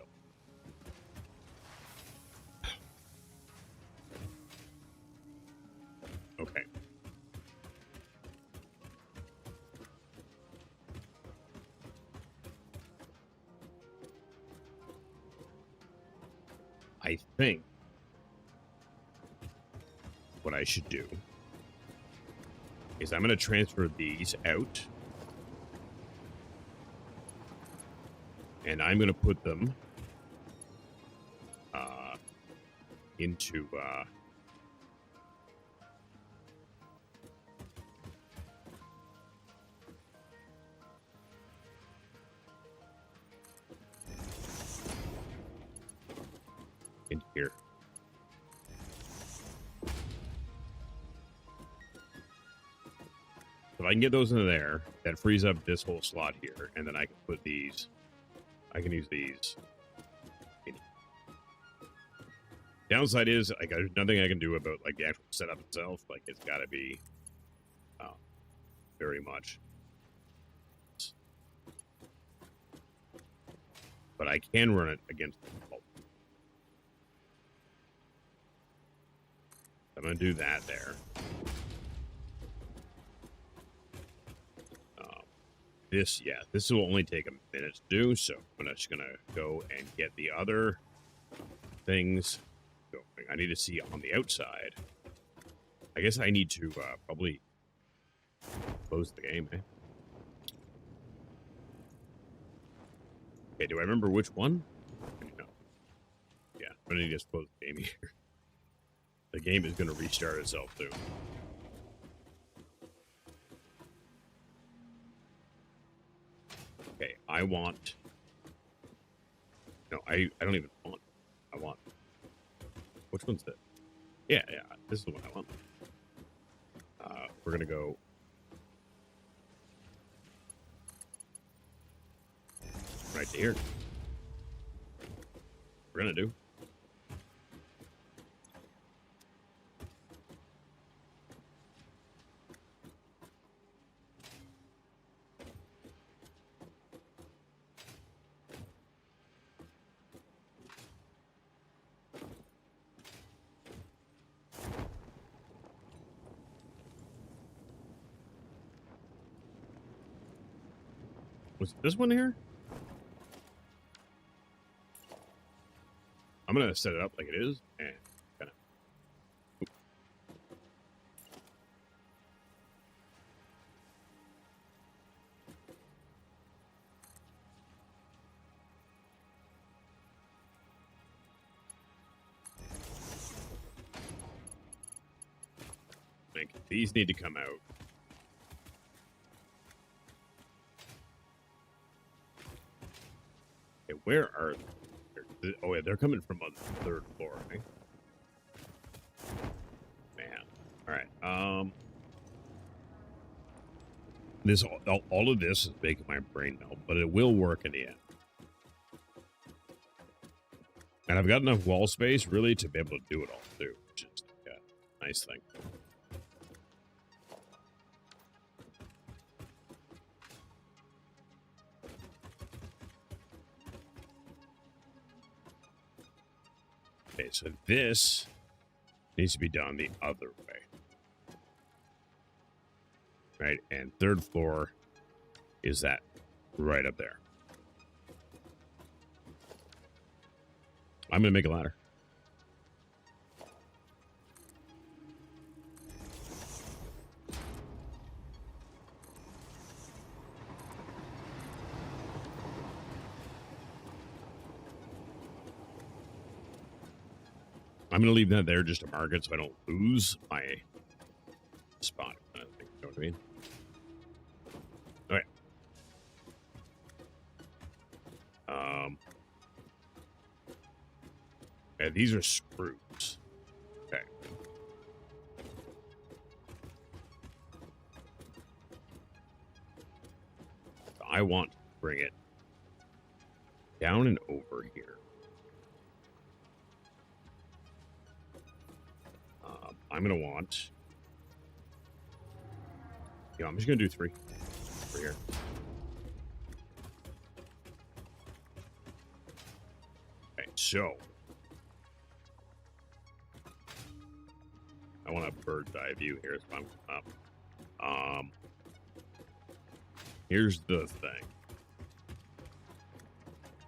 Okay. I think what I should do is I'm going to transfer these out. And I'm going to put them into here. If I can get those into there, that frees up this whole slot here, and then I can put these. I can use these. Downside is like there's nothing I can do about like the actual setup itself. Like it's got to be very much. But I can run it against the default. I'm going to do that there. This will only take a minute to do, so I'm just going to go and get the other things going. I need to see on the outside. I guess I need to probably close the game, eh? Okay, do I remember which one? No. Yeah, I'm going to just close the game here. The game is going to restart itself, too. Okay, I want... No, I don't even want... I want... Which one's that? Yeah, this is the one I want. We're going to go... right to here. We're going to do... Was this one here? I'm I'm going to set it up like it is and kind of... I think these need to come out. Okay, where are they? Oh, yeah, they're coming from on the 3rd floor, right? Man. All right. This all of this is making my brain melt, but it will work in the end. And I've got enough wall space, really, to be able to do it all, too, which is a nice thing. Okay, so this needs to be done the other way. Right, and 3rd floor is that right up there. I'm going to make a ladder. I'm going to leave that there just to mark it so I don't lose my spot. I think, you know what I mean? Okay. Yeah, these are screws. Okay. I want to bring it down and over here. I'm going to want... Yeah, I'm just going to do 3 over here. Okay, so... I want a bird's eye view here, so I'm up. Here's the thing.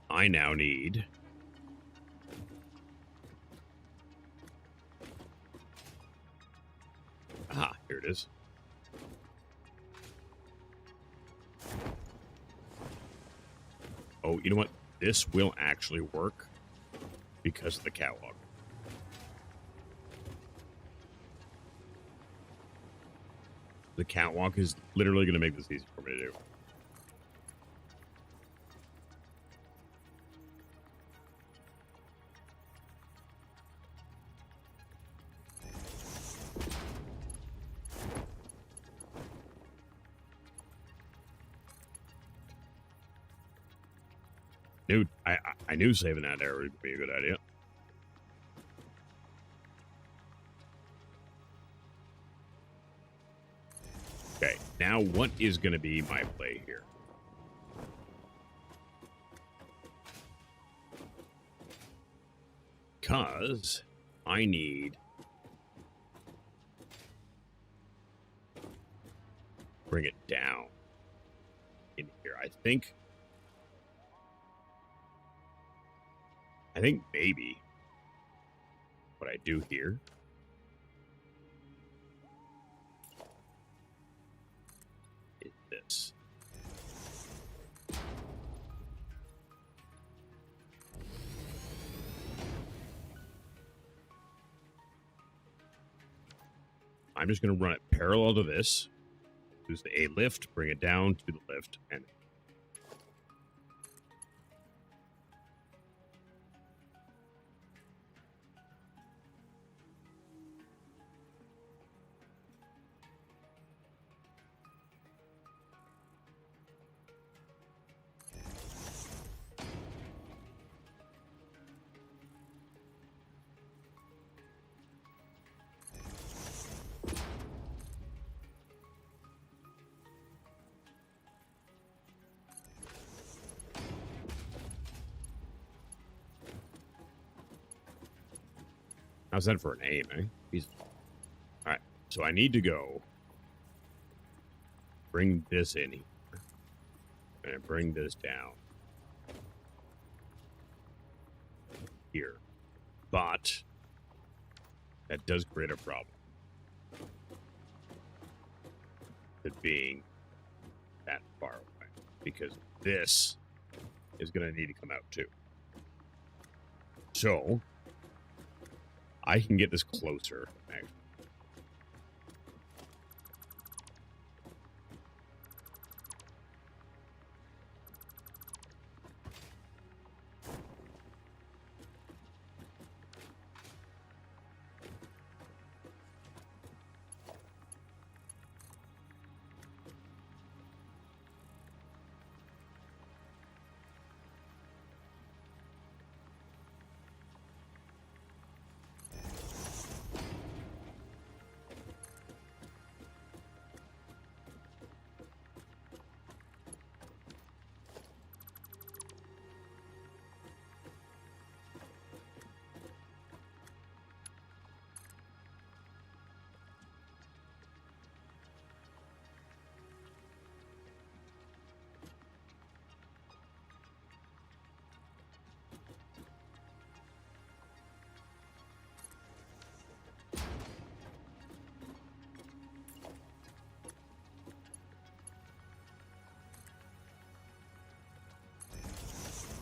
I now need... Ah, here it is. Oh, you know what? This will actually work because of the catwalk. The catwalk is literally going to make this easy for me to do. Dude, I knew saving that area would be a good idea. Okay, now what is going to be my play here? Because I need... bring it down in here. I think maybe what I do here is this. I'm just going to run it parallel to this. Use the A lift, bring it down to the lift, and how's that for an aim, eh? All right, so I need to go bring this in here and bring this down here. But that does create a problem. It being that far away. Because this is going to need to come out too. So, I can get this closer, actually.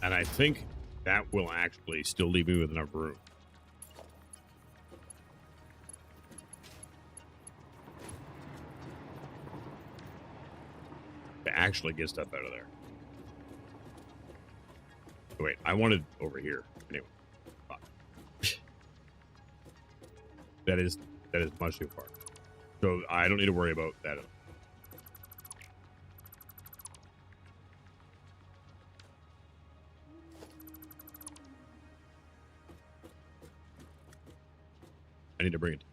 And I think that will actually still leave me with enough room. To actually get stuff out of there. Wait, I wanted over here. Anyway. Fuck. That is much too far. So I don't need to worry about that. I need to bring it.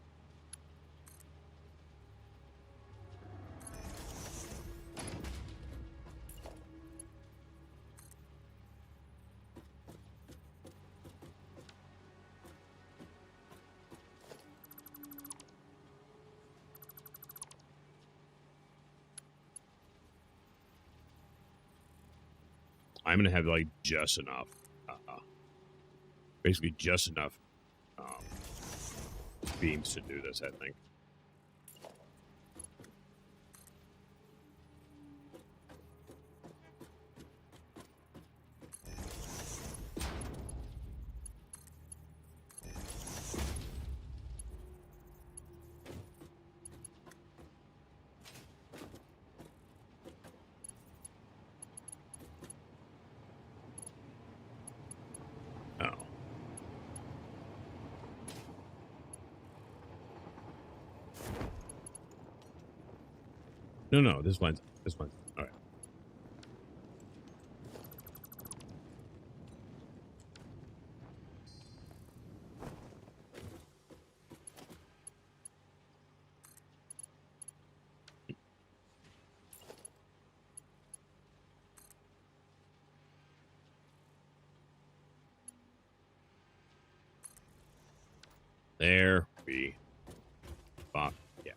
I'm going to have like just enough, basically just enough beams to do this, I think. No, this line's all right. There we fuck. Yeah.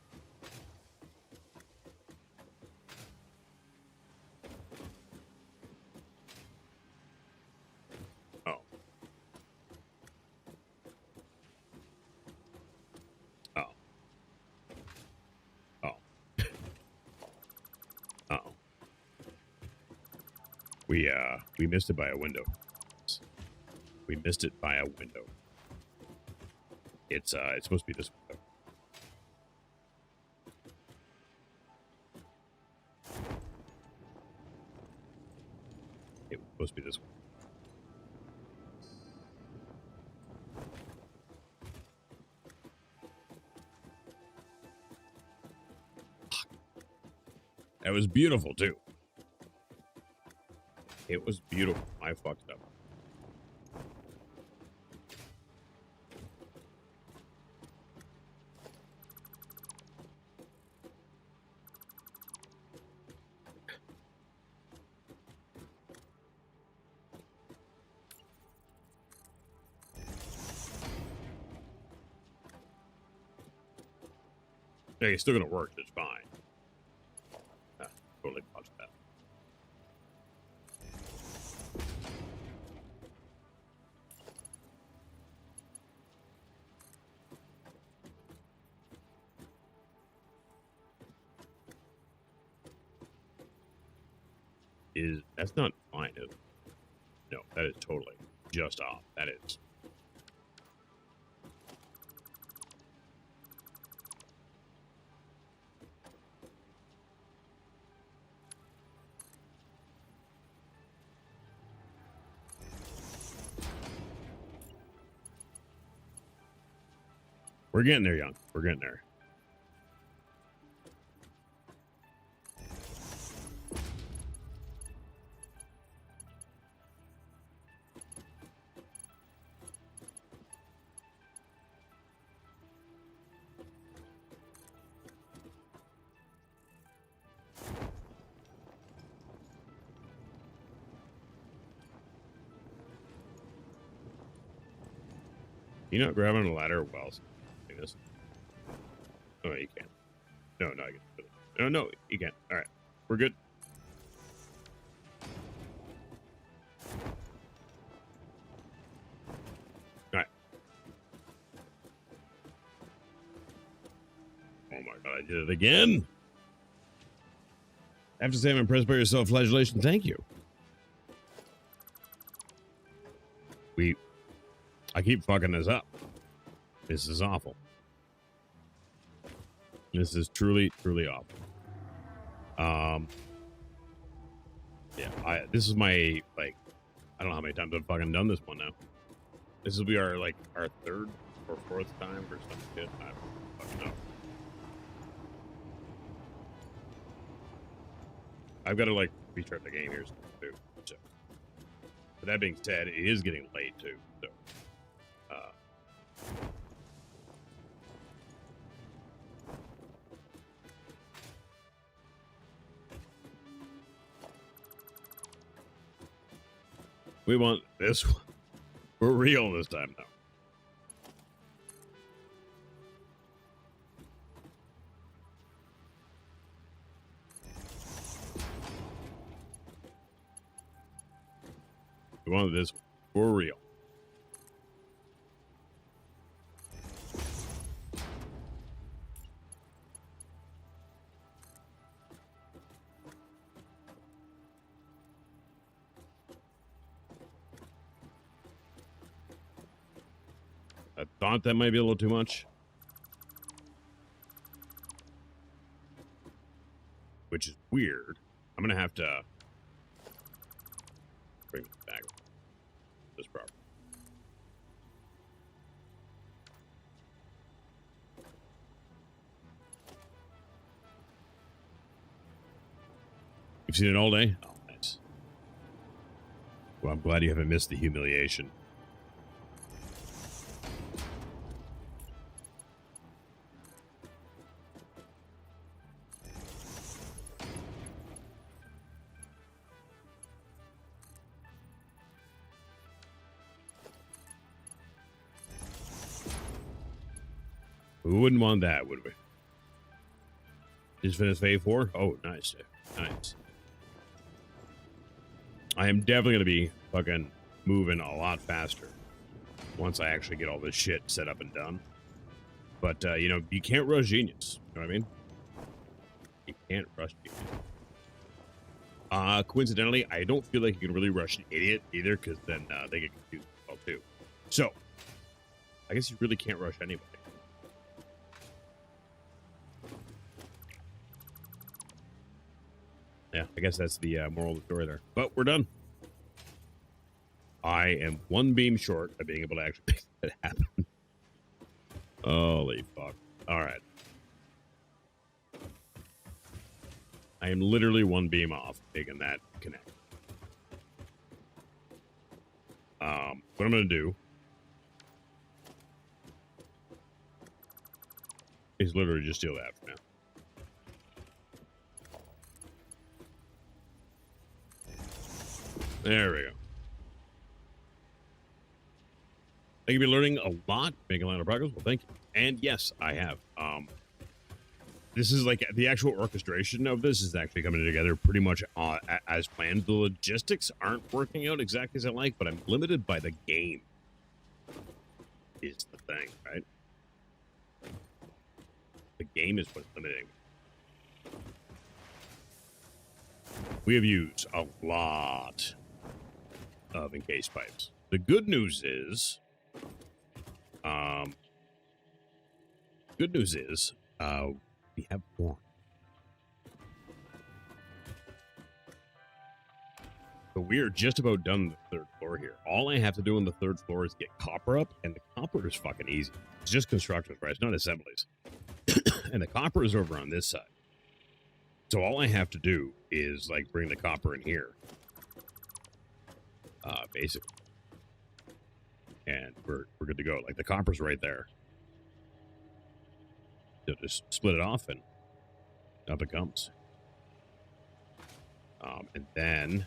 Oh. Oh. Oh. Oh. We missed it by a window. We missed it by a window. It's supposed to be this window. It was supposed to be this one. That was beautiful too. It was beautiful. I fucked up. Yeah, it's still gonna work just fine. Totally botched that. is, that's not fine. Is it? No, that is totally just off. That is. We're getting there, young. We're getting there. You not grabbing a ladder while doing this? Oh, you can't. No, no, you can't. No, no, you can't. All right, we're good. All right. Oh my god, I did it again. I have to say I'm impressed by your self-flagellation. Thank you. I keep fucking this up. This is awful. This is truly, truly awful. Yeah, this is my, like, I don't know how many times I've fucking done this one now. This will be our, like, our third or fourth time or some shit. I don't fucking know. I've got to, like, restart the game here too. So. But that being said, it is getting late too. So. We want this one. We're real this time now. We want this one. For real. I thought that might be a little too much. Which is weird. I'm going to have to bring this back. This property. You've seen it all day? Oh, nice. Well, I'm glad you haven't missed the humiliation. We wouldn't want that, would we? Just finished phase 4? Oh, nice. Nice. I am definitely going to be fucking moving a lot faster once I actually get all this shit set up and done. But, you know, you can't rush genius. You know what I mean? You can't rush genius. Coincidentally, I don't feel like you can really rush an idiot either, because then they get confused as well, too. So, I guess you really can't rush anybody. Yeah, I guess that's the moral of the story there. But we're done. I am one beam short of being able to actually make that happen. Holy fuck. All right. I am literally one beam off making that connect. What I'm going to do is literally just steal that for now. There we go. Thank you for learning a lot, making a lot of progress. Well, thank you. And yes, I have. This is like the actual orchestration of this is actually coming together pretty much as planned. The logistics aren't working out exactly as I like, but I'm limited by the game. Is the thing, right? The game is what's limiting. we have used a lot of encased pipes. The good news is, we have more. So we are just about done the third floor here. All I have to do on the third floor is get copper up, and the copper is fucking easy. It's just constructions, right? It's not assemblies. And the copper is over on this side. So all I have to do is, like, bring the copper in here. Basically. And we're good to go. Like, the copper's right there. So just split it off, and up it comes. And then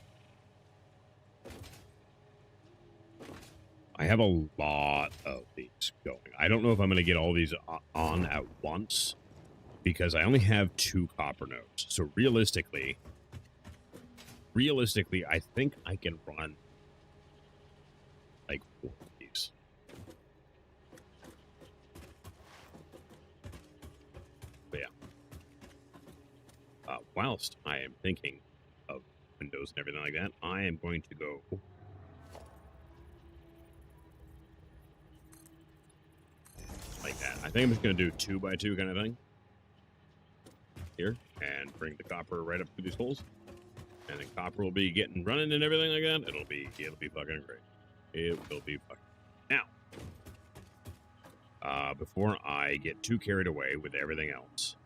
I have a lot of these going. I don't know if I'm going to get all these on at once because I only have 2 copper nodes. So realistically, I think I can run like 4 of these. But yeah. Whilst I am thinking of windows and everything like that, I am going to go like that. I think I'm just going to do 2 by 2 kind of thing here and bring the copper right up through these holes, and then copper will be getting running and everything like that. It'll be fucking great. It will be fucking. Now, before I get too carried away with everything else,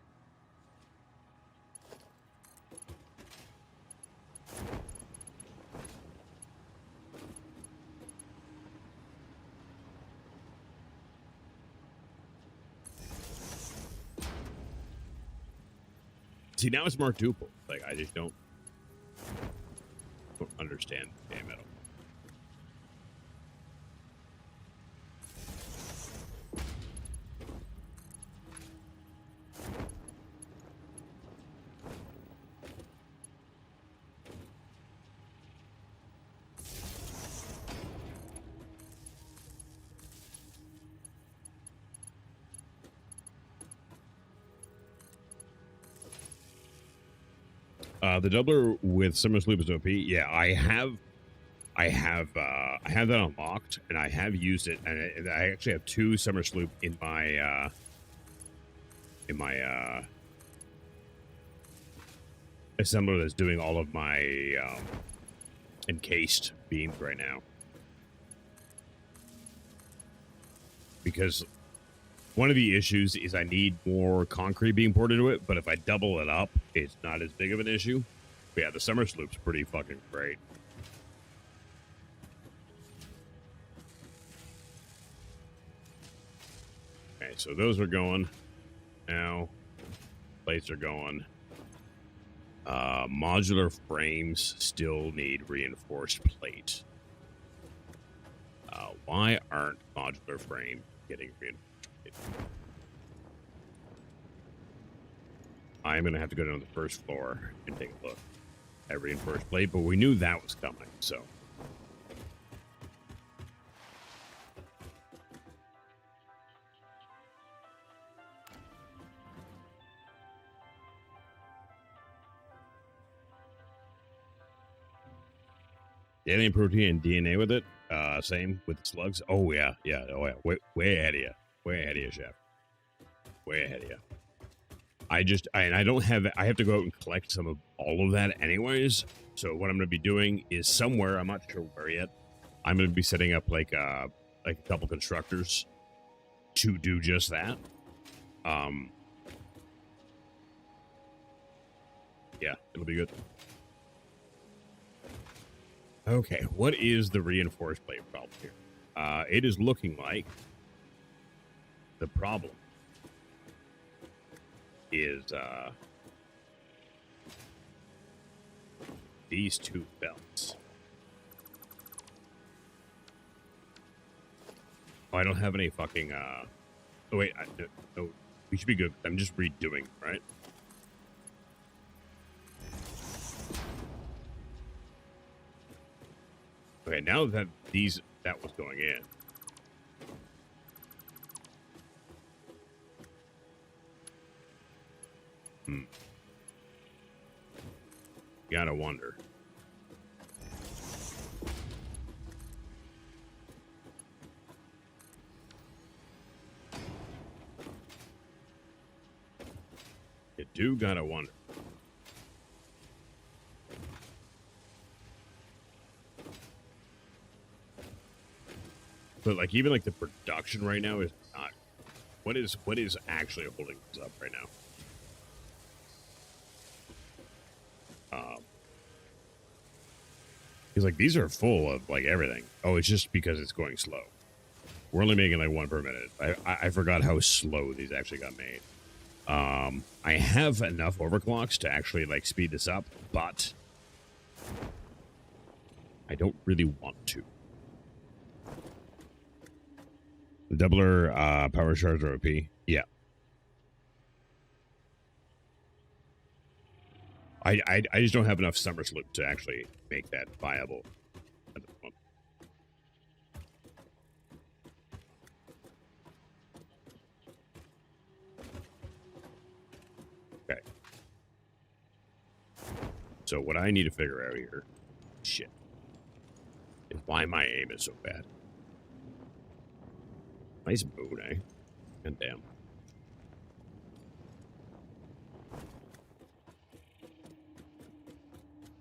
see, now it's more tuple. Like, I just don't understand the damn metal. The doubler with summer sloop is OP. Yeah, I have that unlocked, and I have used it, and I actually have 2 summer sloop in my assembler that's doing all of my encased beams right now. Because one of the issues is I need more concrete being poured into it, but if I double it up, it's not as big of an issue. But yeah, the summer sloop's pretty fucking great. Okay, so those are going. Now, plates are going. Modular frames still need reinforced plate. Why aren't modular frames getting reinforced? I'm going to have to go down to the first floor and take a look at reinforced plate, but we knew that was coming, so. DNA, protein, and DNA with it. Same with the slugs. Oh, yeah. Way ahead of you. Way ahead of you, Chef. Way ahead of you. I don't have, I have to go out and collect some of all of that anyways. So what I'm going to be doing is somewhere, I'm not sure where yet, I'm going to be setting up like a couple constructors to do just that. Yeah, it'll be good. Okay, what is the reinforced plate problem here? It is looking like the problem is these 2 belts. Oh, I don't have any fucking oh wait, no, we should be good. I'm just redoing, right? Okay, now that that was going in. gotta wonder. You do gotta wonder. But like even like the production right now is not what is actually holding this up right now. He's like, these are full of like everything. Oh, it's just because it's going slow. We're only making like one per minute. I forgot how slow these actually got made. I have enough overclocks to actually like speed this up, but I don't really want to. The doubler power charger OP. Yeah. I just don't have enough SummerSloop to actually make that viable at the moment. Okay. So what I need to figure out here, shit, is why my aim is so bad. Nice moon, eh? God damn.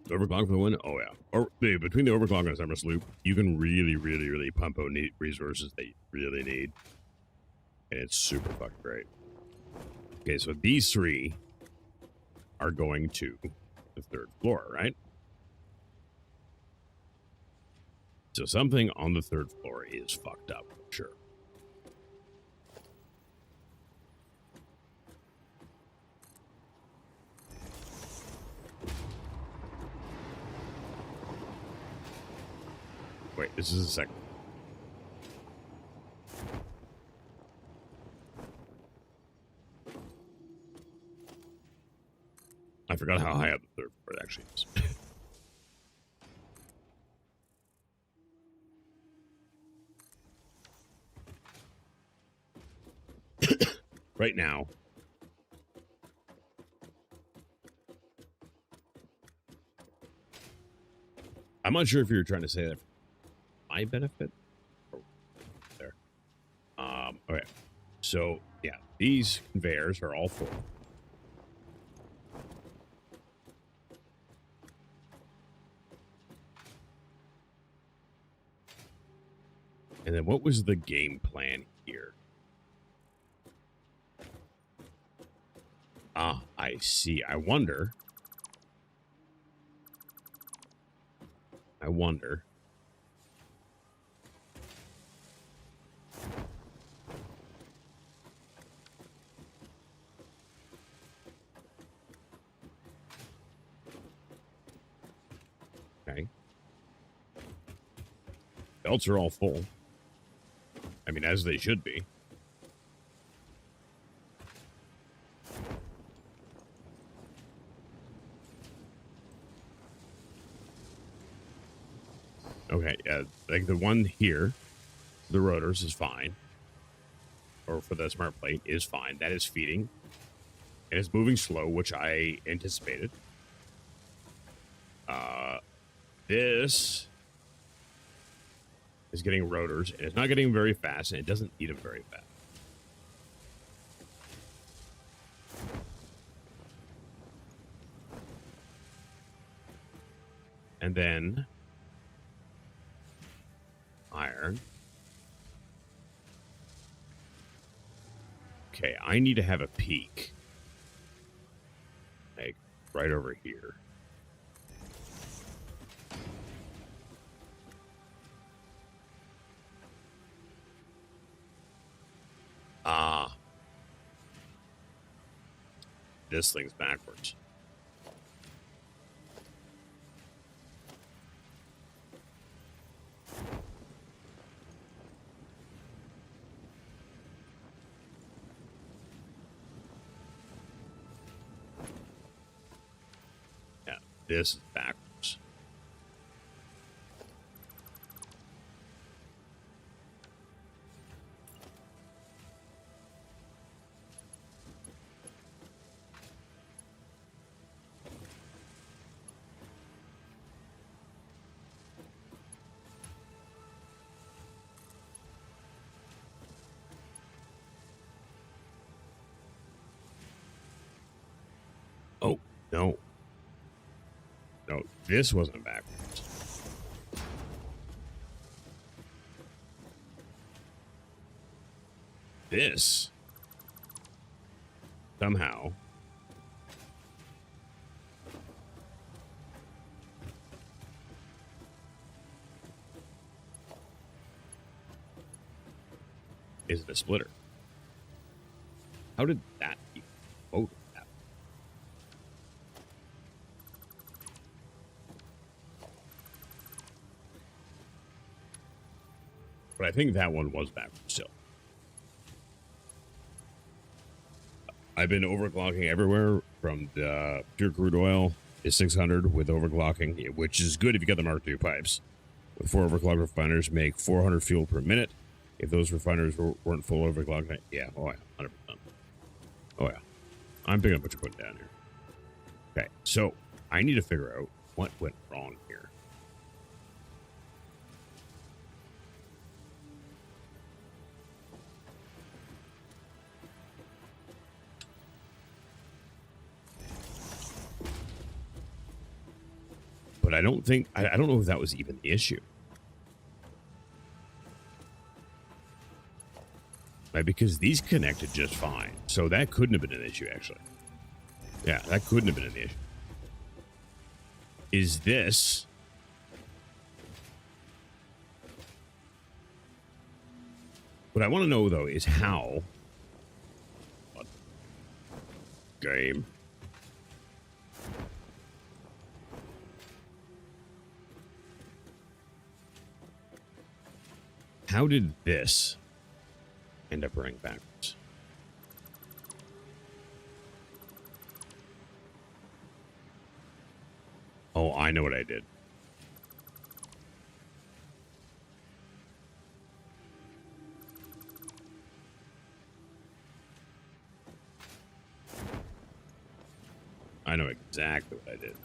Overclock for the win? Oh, yeah. Or between the overclock and SummerSloop, you can really pump out neat resources that you really need. And it's super fucking great. Okay, so these three are going to the 3rd floor, right? So something on the 3rd floor is fucked up, sure. Wait, this is a second. I forgot how high up the 3rd floor it actually is. Right now, I'm not sure if you're trying to say that for my benefit. There. Okay. So, yeah, these conveyors are all full. And then what was the game plan here? Ah, I see. I wonder. Okay. Belts are all full. I mean, as they should be. Okay, yeah, like the one here, the rotors is fine. Or for the smart plate is fine. That is feeding. And it's moving slow, which I anticipated. This is getting rotors, and it's not getting very fast, and it doesn't need them very fast. And then iron. Okay, I need to have a peak. Like, right over here. Ah. This thing's backwards. Yeah, this is backwards. No. No, this wasn't backwards. This somehow is the splitter. How did that even vote that? But I think that one was backwards still. I've been overclocking everywhere from the pure crude oil is 600 with overclocking, which is good if you got the Mark II pipes. With 4 overclocked refiners make 400 fuel per minute. If those refiners weren't full overclocked, yeah, oh yeah, 100%. Oh yeah, I'm picking up what you're putting down here. Okay, so I need to figure out what went wrong here. But I don't think, I don't know if that was even the issue. Right, because these connected just fine. So that couldn't have been an issue, actually. Yeah, that couldn't have been an issue. Is this... What I want to know, though, is how... What? Game. How did this end up running backwards? Oh, I know what I did. I know exactly what I did.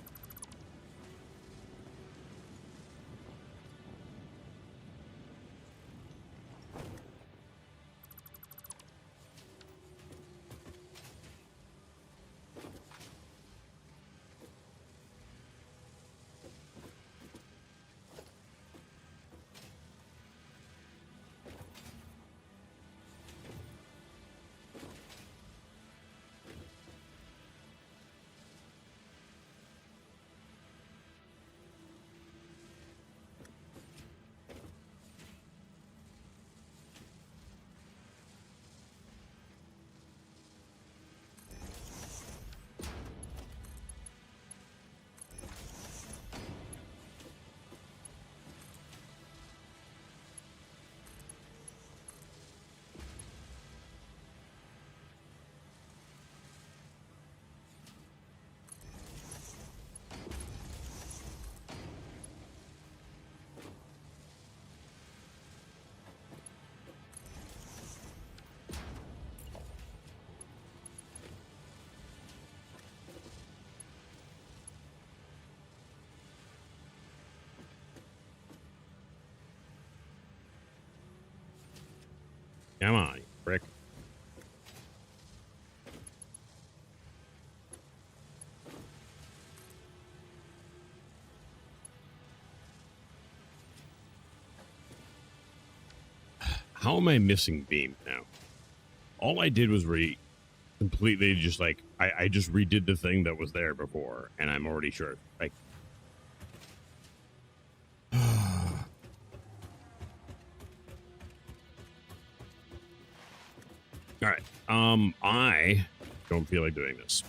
Come on, you prick. How am I missing beam now? All I did was completely just like, I just redid the thing that was there before, and I'm already sure. Like, all right. I don't feel like doing this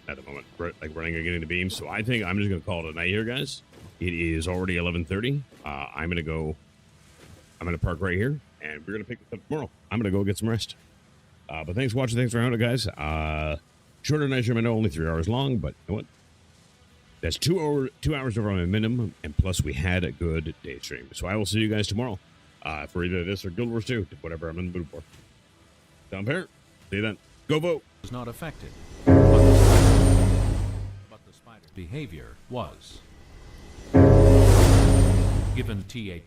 at the moment. Like running and getting the beam. So I think I'm just gonna call it a night here, guys. It is already 11:30. I'm gonna park right here, and we're gonna pick this up tomorrow. I'm gonna go get some rest. But thanks for watching. Thanks for hanging out, guys. Shorter night stream, I know, only 3 hours long, but you know what? That's 2 hours over my minimum, and plus we had a good day stream. So I will see you guys tomorrow for either this or Guild Wars 2, whatever I'm in the mood for. Down here. See you then. Go vote. Was not affected, but the spider's behavior was. Given T8